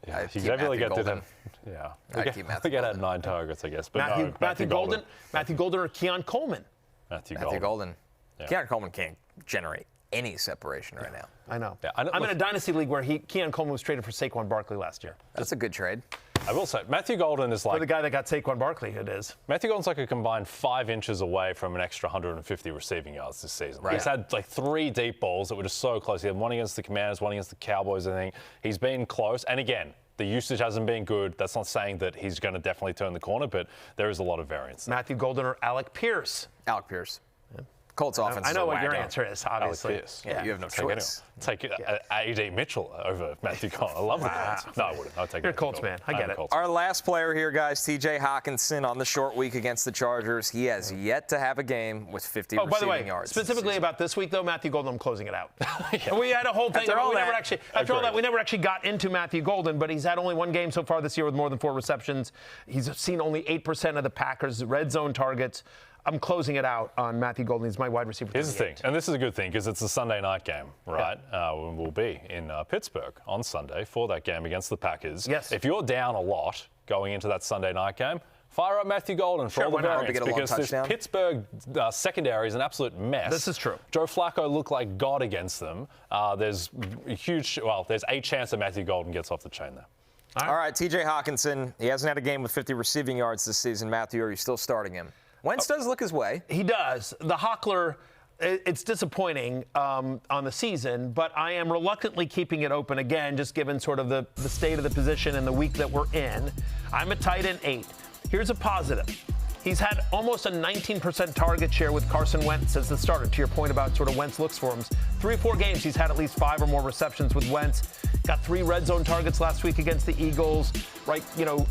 Yeah, I'd keep Xavier Leggett Matthew did Golden. him. Yeah. I'd keep Matthew Leggett had Golden. 9 targets, I guess. But Matthew Golden. Matthew Golden or Keon Coleman. Matthew Golden. Yeah. Keon Coleman can't generate any separation right now. I know. Yeah, I'm in a dynasty league where Keon Coleman was traded for Saquon Barkley last year. That's a good trade. I will say, Matthew Golden is For like... the guy that got Saquon Barkley, it is. Matthew Golden's like a combined 5 inches away from an extra 150 receiving yards this season. Right. He's had like 3 deep balls that were just so close. He had one against the Commanders, one against the Cowboys, I think. He's been close. And again, the usage hasn't been good. That's not saying that he's going to definitely turn the corner, but there is a lot of variance. Matthew Golden or Alec Pierce. Alec Pierce. Colts offense. I know is a what your wacko. answer is, obviously. Alec Pierce. Yeah, you have no choice. Take A.D. Mitchell over Matthew Golden. I love the Colts. No, I wouldn't. I'll take You're a Colts man. I get it. Our last player here, guys, T.J. Hockenson on the short week against the Chargers. He has yet to have a game with 50 receiving yards. Oh, by the way, specifically about this week, though, Matthew Golden, I'm closing it out. We had a whole thing. After all that, we never actually got into Matthew Golden, but he's had only one game so far this year with more than 4 receptions. He's seen only 8% of the Packers' red zone targets. I'm closing it out on Matthew Golden. He's my wide receiver. Here's the thing, and this is a good thing because it's a Sunday night game, right? Yeah. We'll be in Pittsburgh on Sunday for that game against the Packers. Yes. If you're down a lot going into that Sunday night game, fire up Matthew Golden for all the variance because this Pittsburgh secondary is an absolute mess. This is true. Joe Flacco looked like God against them. There's a chance that Matthew Golden gets off the chain there. All right, T.J. Hockenson. He hasn't had a game with 50 receiving yards this season. Matthew, are you still starting him? Wentz does look his way. He does. The Hockler, it's disappointing on the season, but I am reluctantly keeping it open again, just given sort of the state of the position and the week that we're in. I'm a tight end 8. Here's a positive. He's had almost a 19% target share with Carson Wentz as the starter, to your point about sort of Wentz looks for him. 3 or 4 games, he's had at least 5 or more receptions with Wentz. Got 3 red zone targets last week against the Eagles, right?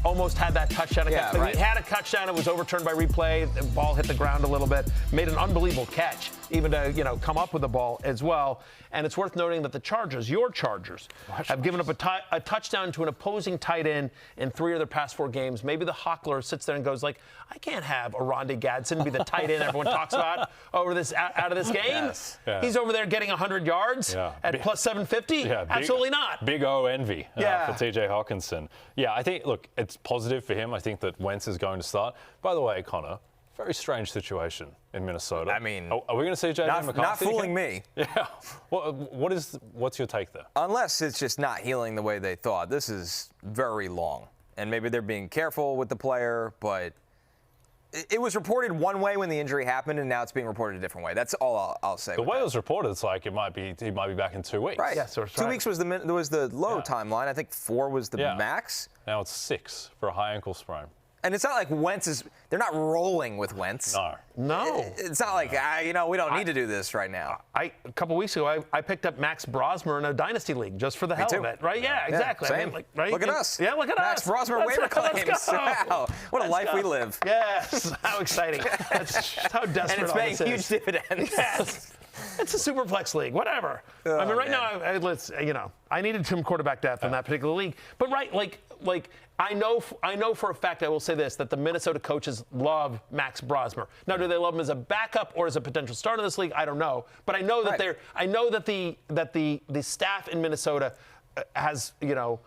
Almost had that touchdown. Yeah, but right. He had a touchdown. It was overturned by replay. The ball hit the ground a little bit. Made an unbelievable catch, even to, come up with the ball as well. And it's worth noting that the Chargers, your Chargers, have given up a touchdown to an opposing tight end in 3 of their past 4 games. Maybe the Hockler sits there and goes like, I can't have Oronde Gadsden be the tight end everyone talks about out of this game. Yes. Yeah. He's over there getting 100 yards at plus 750? Yeah, absolutely not. Big O envy for T.J. Hockenson. Yeah, I think, look, it's positive for him. I think that Wentz is going to start. By the way, Connor, very strange situation in Minnesota. I mean, are we going to see J.J. McCarthy? Not fooling me. Yeah. What's your take there? Unless it's just not healing the way they thought. This is very long. And maybe they're being careful with the player, but it was reported one way when the injury happened, and now it's being reported a different way. That's all I'll say. The way it was reported, it's like he might be back in 2 weeks. Right. Yeah, so 2 weeks was the low timeline. I think 4 was the max. Now it's 6 for a high ankle sprain. And it's not like they're not rolling with Wentz. No. It's not like, we don't need to do this right now. A couple weeks ago, I picked up Max Brosmer in a dynasty league just for the hell of it, right? Yeah, exactly. Same. Right? Look at us. Yeah, look at Max us. Brosmer waiver claims. Wow. What a life we live. Yes. How exciting. That's how desperate. And it's paying huge dividends. Yes. It's a superflex league, whatever. I mean, right now, I needed some quarterback depth in that particular league. But I know for a fact, I will say this, that the Minnesota coaches love Max Brosmer. Now, do they love him as a backup or as a potential starter in this league? I don't know. But I know that the staff in Minnesota has,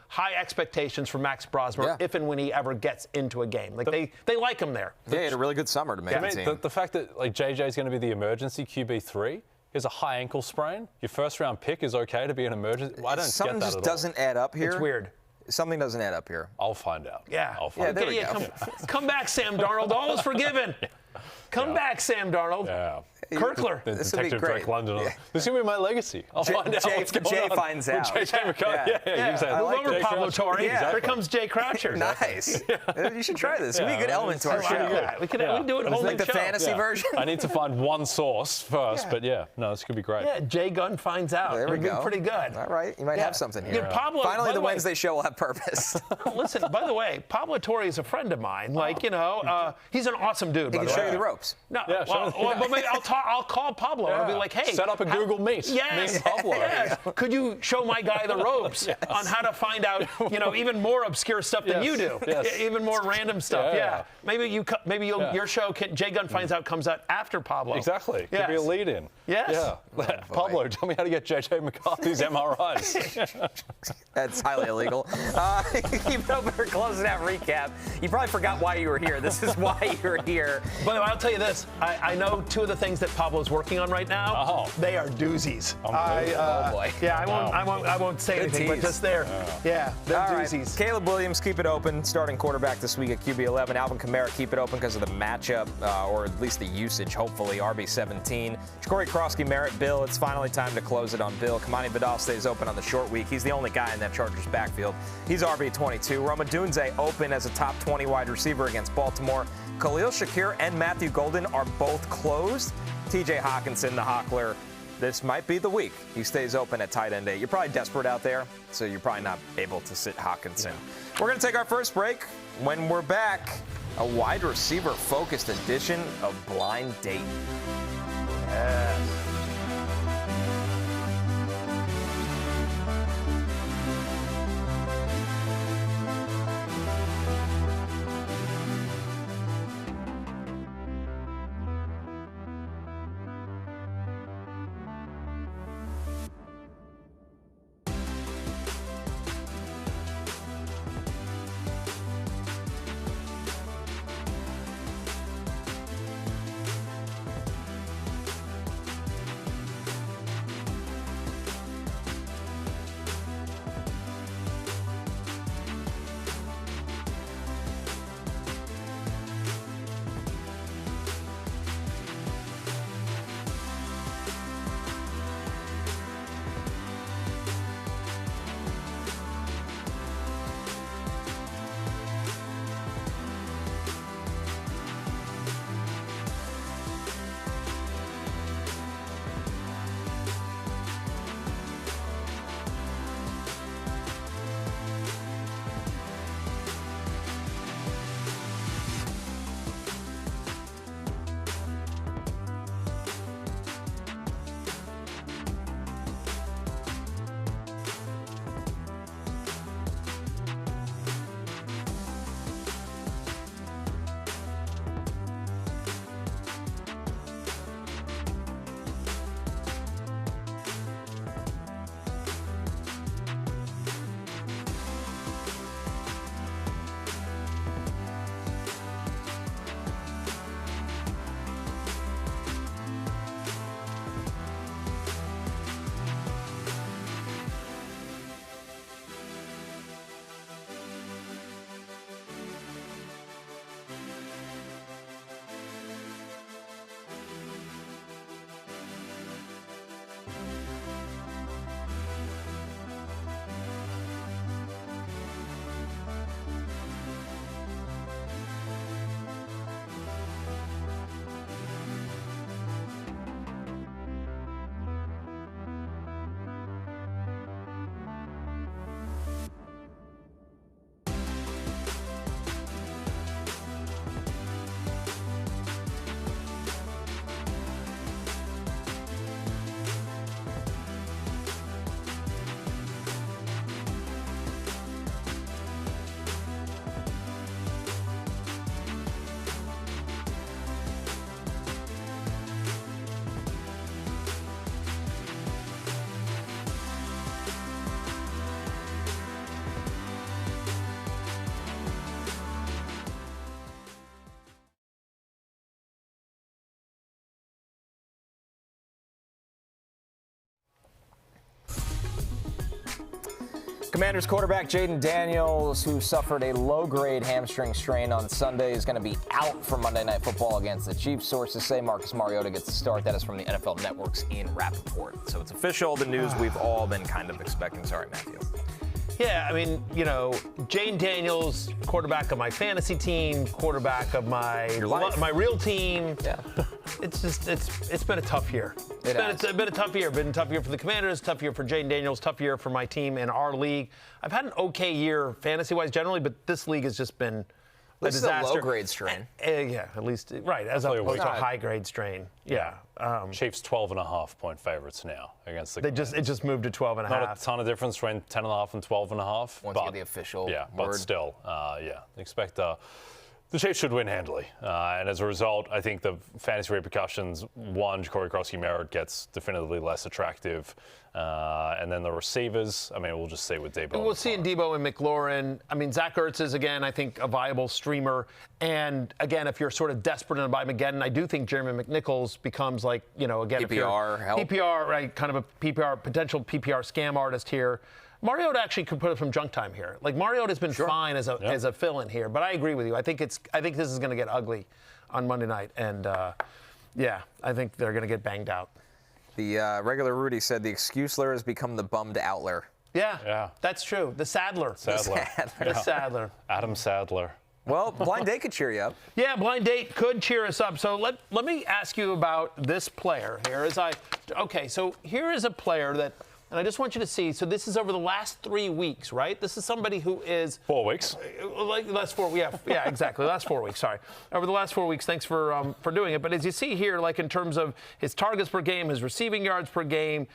high expectations for Max Brosmer if and when he ever gets into a game. They like him there. Yeah, he had a really good summer to make the team. The fact that JJ is going to be the emergency QB3, he has a high ankle sprain. Your first round pick is okay to be an emergency. I don't Something get that just at doesn't add up here. It's weird. Something doesn't add up here. I'll find out. Yeah. I'll find out. we go. Come back, Sam Darnold. All is forgiven. Come back, Sam Darnold. Yeah. Kirkler. This would be Detective great. Drake London. This is going to be my legacy. I'll find out what's going Jay on. finds out. JJ McCarthy. Yeah. Move over, Jay Pablo Croucher. Torre. Yeah. Here comes Jay Croucher. Nice. You should try this. It'd be a good element to our show. We could do it whole Like the show. fantasy version. I need to find one source first, but this could be great. Yeah, Jay Gunn finds out. There we It'd be go. pretty good. All right, you might have something here. Yeah, Pablo, Finally, the way, Wednesday show will have purpose. Listen, by the way, Pablo Torre is a friend of mine. He's an awesome dude. He can show you the ropes. No, but maybe I'll call Pablo and I'll be like, hey, set up a Google Meet. Yes, Me and Pablo. yes. Could you show my guy the ropes on how to find out, even more obscure stuff than you do, even more random stuff. Yeah. Maybe your show, Jay Gunn Finds Out, comes out after Pablo. Exactly. Could be a lead-in. Yes. Yeah. Pablo, tell me how to get JJ McCarthy's MRIs. That's highly illegal. Keep it open or close it out recap. You probably forgot why you were here. This is why you're here. By the way, I'll tell you this. I know two of the things that Pablo's working on right now. They are doozies. Oh boy. Yeah, I won't say anything, but just there. Yeah, they're doozies. Right. Caleb Williams, keep it open. Starting quarterback this week at QB11. Alvin Kamara, keep it open because of the matchup, or at least the usage, hopefully. RB17. Jacory Croskey-Merritt, Bill. It's finally time to close it on Bill. Kimani Vidal stays open on the short week. He's the only guy in that Chargers backfield. He's RB22. Odunze open as a top 20 wide receiver against Baltimore. Khalil, Shakir, and Matthew Golden are both closed. TJ Hockenson, the Hockler, this might be the week. He stays open at tight end 8. You're probably desperate out there, so you're probably not able to sit Hockenson. We're going to take our first break. When we're back, a wide receiver-focused edition of Blind Date. Commanders quarterback Jayden Daniels, who suffered a low-grade hamstring strain on Sunday, is going to be out for Monday Night Football against the Chiefs. Sources say Marcus Mariota gets the start. That is from the NFL Network's Ian Rappaport. So it's official, the news we've all been kind of expecting. Sorry, Matthew. Yeah, I mean, Jayden Daniels, quarterback of my fantasy team, quarterback of my real team. Yeah. It's been a tough year. It's been a tough year. Been a tough year for the Commanders, tough year for Jayden Daniels, tough year for my team in our league. I've had an okay year fantasy-wise generally, but this league has just been a disaster. This is a low-grade strain. Yeah, at least, right, as opposed to a high-grade strain. Yeah. Chiefs 12.5-point favorites now against the Commanders. It just moved to 12.5. Not a ton of difference between 10.5 and 12.5. Once you get the official word. But still, expect the Chiefs should win handily. And as a result, I think the fantasy repercussions, one, Jacory Croskey-Merritt gets definitively less attractive. And then the receivers, we'll just see with Debo. We'll see in Debo and McLaurin. Zach Ertz is, again, I think, a viable streamer. And, again, if you're sort of desperate to buy him again, I do think Jeremy McNichols becomes like, again, PPR help. PPR, right, kind of a potential PPR scam artist here. Mariota actually could put up some junk time here. Like, Mariota's been fine as a fill-in here, but I agree with you. I think this is going to get ugly on Monday night, and I think they're going to get banged out. The regular Rudy said the excuseler has become the bummed outler. Yeah, that's true. The Sadler. The Sadler. Adam Sadler. Well, blind date could cheer you up. Yeah, blind date could cheer us up. So let me ask you about this player here. So here is a player that. And I just want you to see, so this is over the last 3 weeks, right? This is somebody who is 4 weeks. Last 4, yeah, exactly. Last 4 weeks, sorry. Over the last 4 weeks, thanks for doing it. But as you see here, like in terms of his targets per game, his receiving yards per game,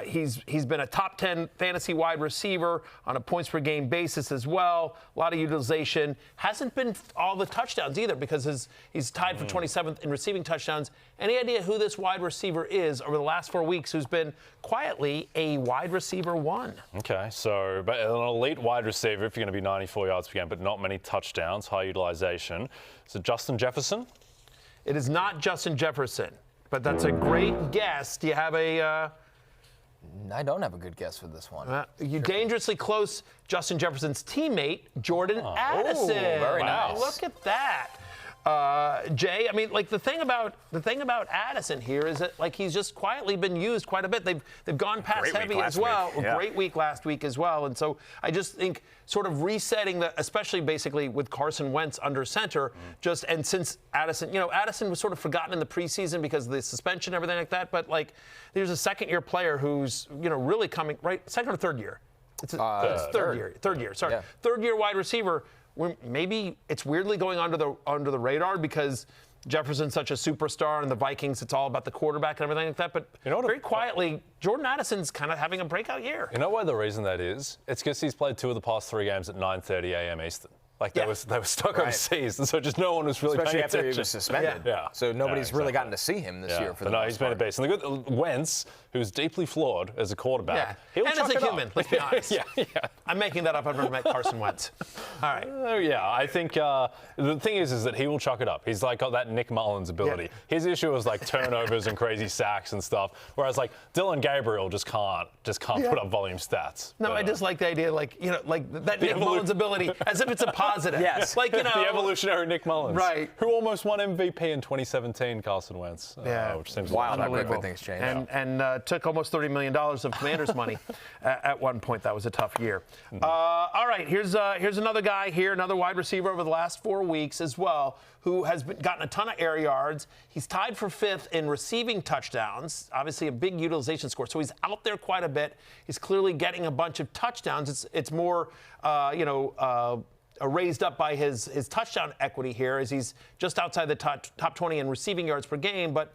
he's been a top 10 fantasy wide receiver on a points per game basis as well. A lot of utilization. Hasn't been all the touchdowns either because he's tied for 27th in receiving touchdowns. Any idea who this wide receiver is over the last 4 weeks who's been quietly a wide receiver one? Okay, so but an elite wide receiver, if you're going to be 94 yards per game, but not many touchdowns, high utilization. Is it Justin Jefferson? It is not Justin Jefferson, but that's a great guess. Do you have a... I don't have a good guess for this one. You dangerously close Justin Jefferson's teammate, Jordan Addison. Very nice. Look at that. Jay, the thing about Addison here is that he's just quietly been used quite a bit. They've gone pass heavy as well. Great week last week as well. And so I just think sort of resetting especially basically with Carson Wentz under center, and since Addison, Addison was sort of forgotten in the preseason because of the suspension and everything like that. But there's a second-year player who's really coming second or third year. It's third year. Third year. Sorry, third-year wide receiver. Maybe it's weirdly going under the radar because Jefferson's such a superstar and the Vikings, it's all about the quarterback and everything like that. But very quietly, Jordan Addison's kind of having a breakout year. You know why the reason that is? It's because he's played 2 of the past 3 games at 9:30 a.m. Eastern. They were stuck overseas, and so just no one was really paying attention. Especially after he was suspended. Yeah. So nobody's really gotten to see him this year for the most he's been a beast. And the good Wentz, who's deeply flawed as a quarterback, and as a human, let's be honest. Yeah. I'm making that up. I've never met Carson Wentz. All right. I think the thing is that he will chuck it up. He's got that Nick Mullins ability. Yeah. His issue is turnovers and crazy sacks and stuff, whereas Dylan Gabriel just can't put up volume stats. No, I just like the idea, that Nick Mullins ability, as if it's a positive. Yes. The evolutionary Nick Mullins. Right. Who almost won MVP in 2017, Carson Wentz. Which seems wild how quickly things change. And took almost $30 million of Commanders money at one point. That was a tough year. All right, here's another guy here, another wide receiver over the last 4 weeks as well, who has gotten a ton of air yards. He's tied for 5th in receiving touchdowns, obviously a big utilization score. So he's out there quite a bit. He's clearly getting a bunch of touchdowns. It's more, raised up by his touchdown equity here as he's just outside the top 20 in receiving yards per game, but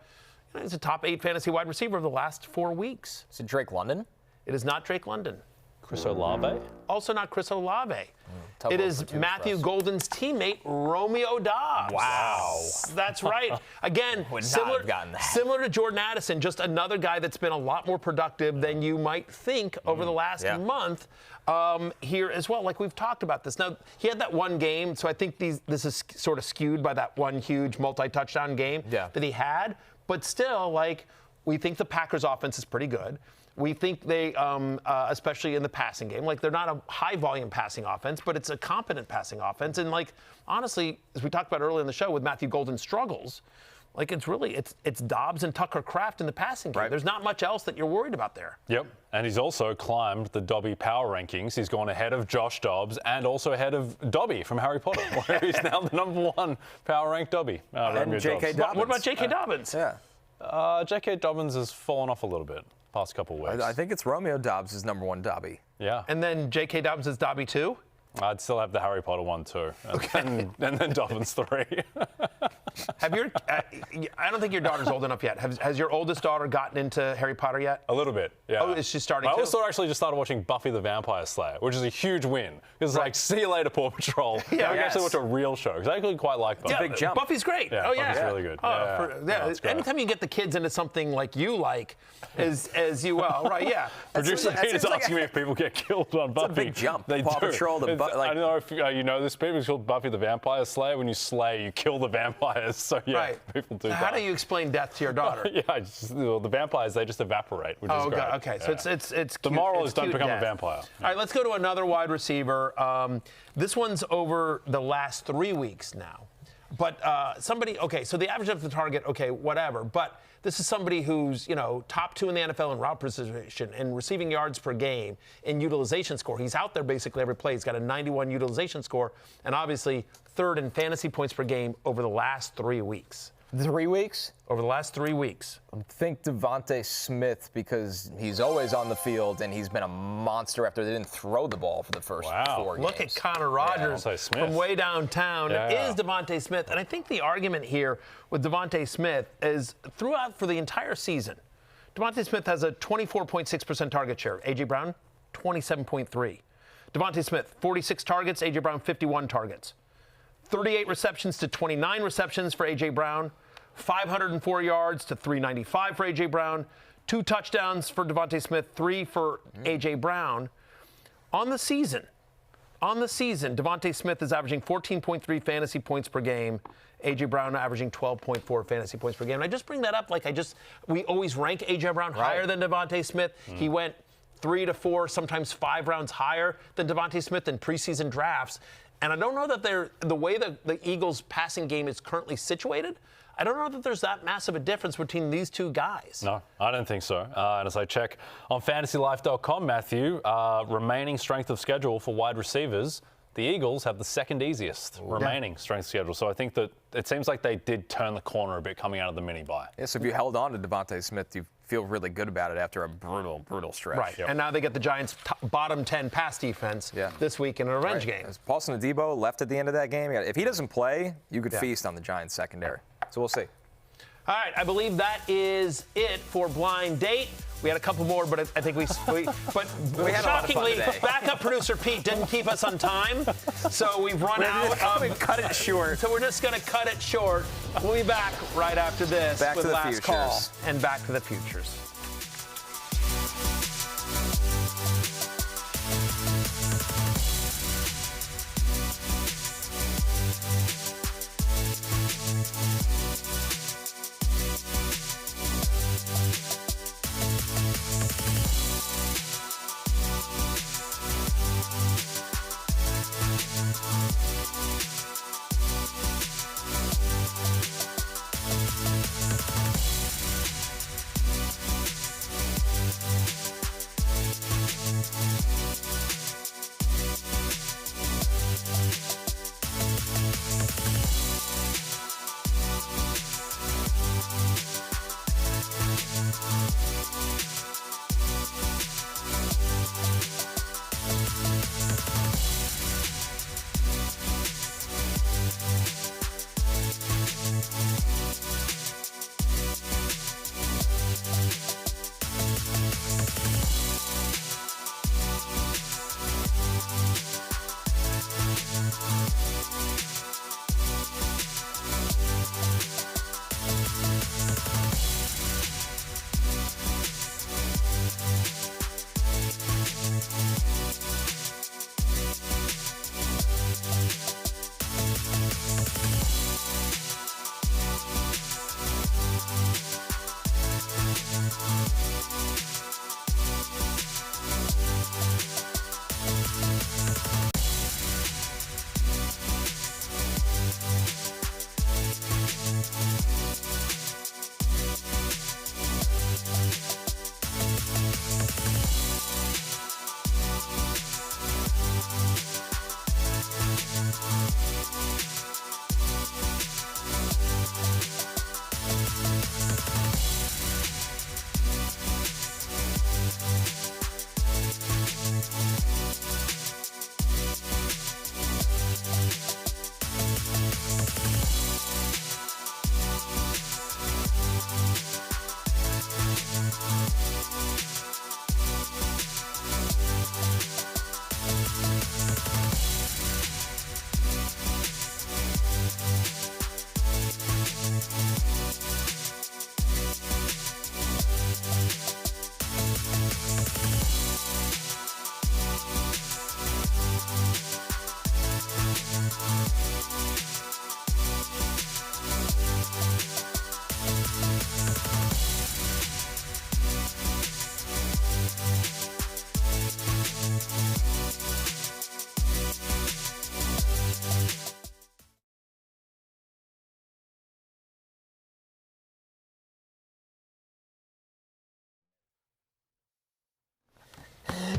he's a top 8 fantasy wide receiver of the last 4 weeks. Is it Drake London? It is not Drake London. Chris Olave? Also not Chris Olave. It is Matthew Golden's teammate, Romeo Doubs. Wow. That's right. Again, similar to Jordan Addison, just another guy that's been a lot more productive than you might think over the last month here as well. We've talked about this. Now, he had that one game, so I think this is sort of skewed by that one huge multi-touchdown game that he had. But still, we think the Packers offense is pretty good. We think they, especially in the passing game, like they're not a high-volume passing offense, but it's a competent passing offense. And like honestly, as we talked about earlier in the show, with Matthew Golden's struggles, like it's Doubs and Tucker Kraft in the passing game. Right. There's not much else that you're worried about there. Yep, and he's also climbed the Dobby power rankings. He's gone ahead of Josh Dobbs and also ahead of Dobby from Harry Potter, where he's now the #1 power ranked Dobby. And J.K. Dobbins. What about J.K. Dobbins? Yeah. J.K. Dobbins has fallen off a little bit past couple of weeks. I think it's Romeo Doubs is #1 Dobby. Yeah. And then J.K. Dobbins is Dobby 2? I'd still have the Harry Potter one too. And then Dobbins 3. Have your? I don't think your daughter's old enough yet. Has your oldest daughter gotten into Harry Potter yet? A little bit, yeah. Oh, is she starting? I to? also actually just started watching Buffy the Vampire Slayer, which is a huge win. Because like, see you later, Paw Patrol. Yeah, I can actually watch a real show because I actually quite like Buffy. a big jump. Buffy's great. Yeah, oh yeah, Buffy's really good. Anytime you get the kids into something like you like, as you well, right? Yeah. Producer Peter's asking me if people get killed on Buffy. It's a big jump. They Paw do. Patrol to I don't know if you know this, people. It's called Buffy the Vampire Slayer. When you slay, you kill the vampires. So yeah, right. people do that. How do you explain death to your daughter? The vampires, they just evaporate, which is great. God. Okay, so it's the cute. moral it's is don't become death. a vampire. All right, let's go to another wide receiver. This one's over the last 3 weeks now. But somebody, okay, so the average of the target, okay, whatever. But this is somebody who's, top 2 in the NFL in route precision and receiving yards per game in utilization score. He's out there basically every play. He's got a 91 utilization score and obviously 3rd in fantasy points per game over the last 3 weeks. 3 weeks? Over the last 3 weeks. I think DeVonta Smith, because he's always on the field and he's been a monster after they didn't throw the ball for the first 4 games. Look at Connor Rogers from way downtown. It is DeVonta Smith. And I think the argument here with DeVonta Smith is throughout for the entire season, DeVonta Smith has a 24.6% target share. A.J. Brown, 27.3. DeVonta Smith, 46 targets. A.J. Brown, 51 targets. 38 receptions to 29 receptions for A.J. Brown. 504 yards to 395 for A.J. Brown. 2 touchdowns for DeVonta Smith, 3 for A.J. Brown. On the season, DeVonta Smith is averaging 14.3 fantasy points per game. A.J. Brown averaging 12.4 fantasy points per game. And I just bring that up we always rank A.J. Brown higher than DeVonta Smith. He went 3 to 4, sometimes 5 rounds higher than DeVonta Smith in preseason drafts. And I don't know that the way the Eagles' passing game is currently situated, I don't know that there's that massive a difference between these two guys. No, I don't think so. And as I check on fantasylife.com, Matthew, remaining strength of schedule for wide receivers, the Eagles have the 2nd easiest remaining strength schedule. So I think that it seems like they did turn the corner a bit coming out of the mini-bye. Yeah, so if you held on to DeVonta Smith, you feel really good about it after a brutal stretch. Right, and now they get the Giants' bottom 10 pass defense this week in a revenge game. Paulson Adebo left at the end of that game. If he doesn't play, you could feast on the Giants' secondary. So we'll see. All right, I believe that is it for Blind Date. We had a couple more, but I think we had shockingly, backup producer Pete didn't keep us on time, so we've run out. We've cut it short. So we're just going to cut it short. We'll be back right after this with Last Call and Back to the Futures.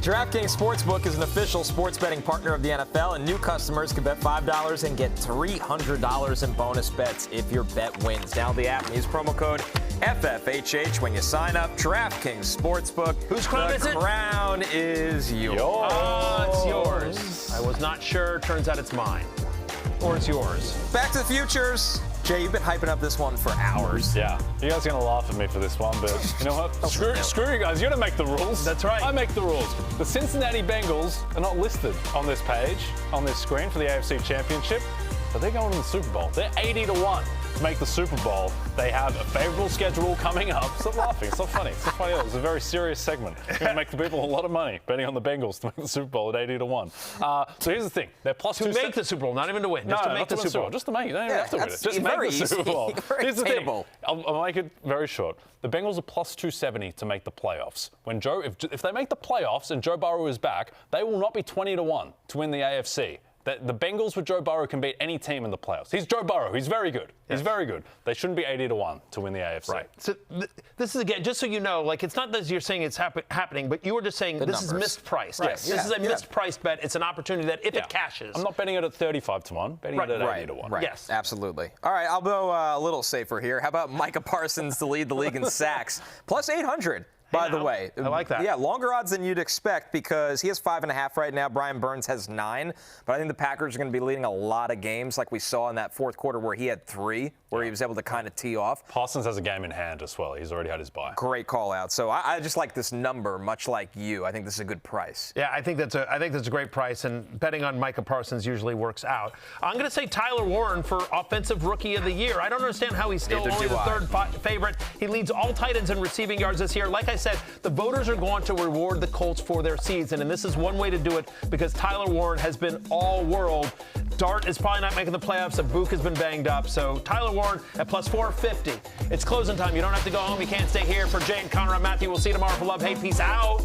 DraftKings Sportsbook is an official sports betting partner of the NFL, and new customers can bet $5 and get $300 in bonus bets if your bet wins. Download the app and use promo code FFHH when you sign up. DraftKings Sportsbook. Whose crown is it? The crown is yours. Oh, it's yours. I was not sure. Turns out it's mine. Or it's yours. Back to the futures. Jay, you've been hyping up this one for hours. Yeah. You guys are going to laugh at me for this one, but you know what? Screw you guys. You're going to make the rules. That's right. I make the rules. The Cincinnati Bengals are not listed on this page, on this screen for the AFC Championship, but they're going to the Super Bowl. They're 80-1 to make the Super Bowl. They have a favorable schedule coming up. Stop laughing. It's not funny. It's not funny at all. It's a very serious segment. You're going to make the people a lot of money betting on the Bengals to make the Super Bowl at 80-1 so here's the thing. They're plus to make the Super Bowl, not even to win. Just to make the Super Bowl. Just to make it. You don't even have to win it. Just make the Super Bowl. Here's the thing. I'll make it very short. The Bengals are plus 270 to make the playoffs. If they make the playoffs and Joe Burrow is back, they will not be 20-1 to win the AFC. The Bengals with Joe Burrow can beat any team in the playoffs. He's Joe Burrow. He's very good. Yes. He's very good. They shouldn't be 80-1 to win the AFC. Right. So this is, again, just so you know, like, it's not that you're saying it's happening, but you were just saying this is mispriced. Right. Yes. This is a mispriced bet. It's an opportunity that if it cashes. I'm not betting it at 35-1, betting it at 80-1. Right. Yes. Absolutely. All right, I'll go a little safer here. How about Micah Parsons to lead the league in sacks? Plus 800. By the way. I like that. Yeah, longer odds than you'd expect because he has 5.5 right now. Brian Burns has 9. But I think the Packers are going to be leading a lot of games like we saw in that fourth quarter where he had 3, where he was able to kind of tee off. Parsons has a game in hand as well. He's already had his bye. Great call out. So I just like this number, much like you. I think this is a good price. Yeah, I think that's a great price, and betting on Micah Parsons usually works out. I'm going to say Tyler Warren for Offensive Rookie of the Year. I don't understand how he's still only the third favorite. He leads all tight ends in receiving yards this year. Like I said, the voters are going to reward the Colts for their season, and this is one way to do it because Tyler Warren has been all-world. Dart is probably not making the playoffs. Abuk has been banged up. So Tyler Warren at plus 450. It's closing time. You don't have to go home. You can't stay here. For Jay and Connor, I'm Matthew. We'll see you tomorrow for Love, Hate. Peace out.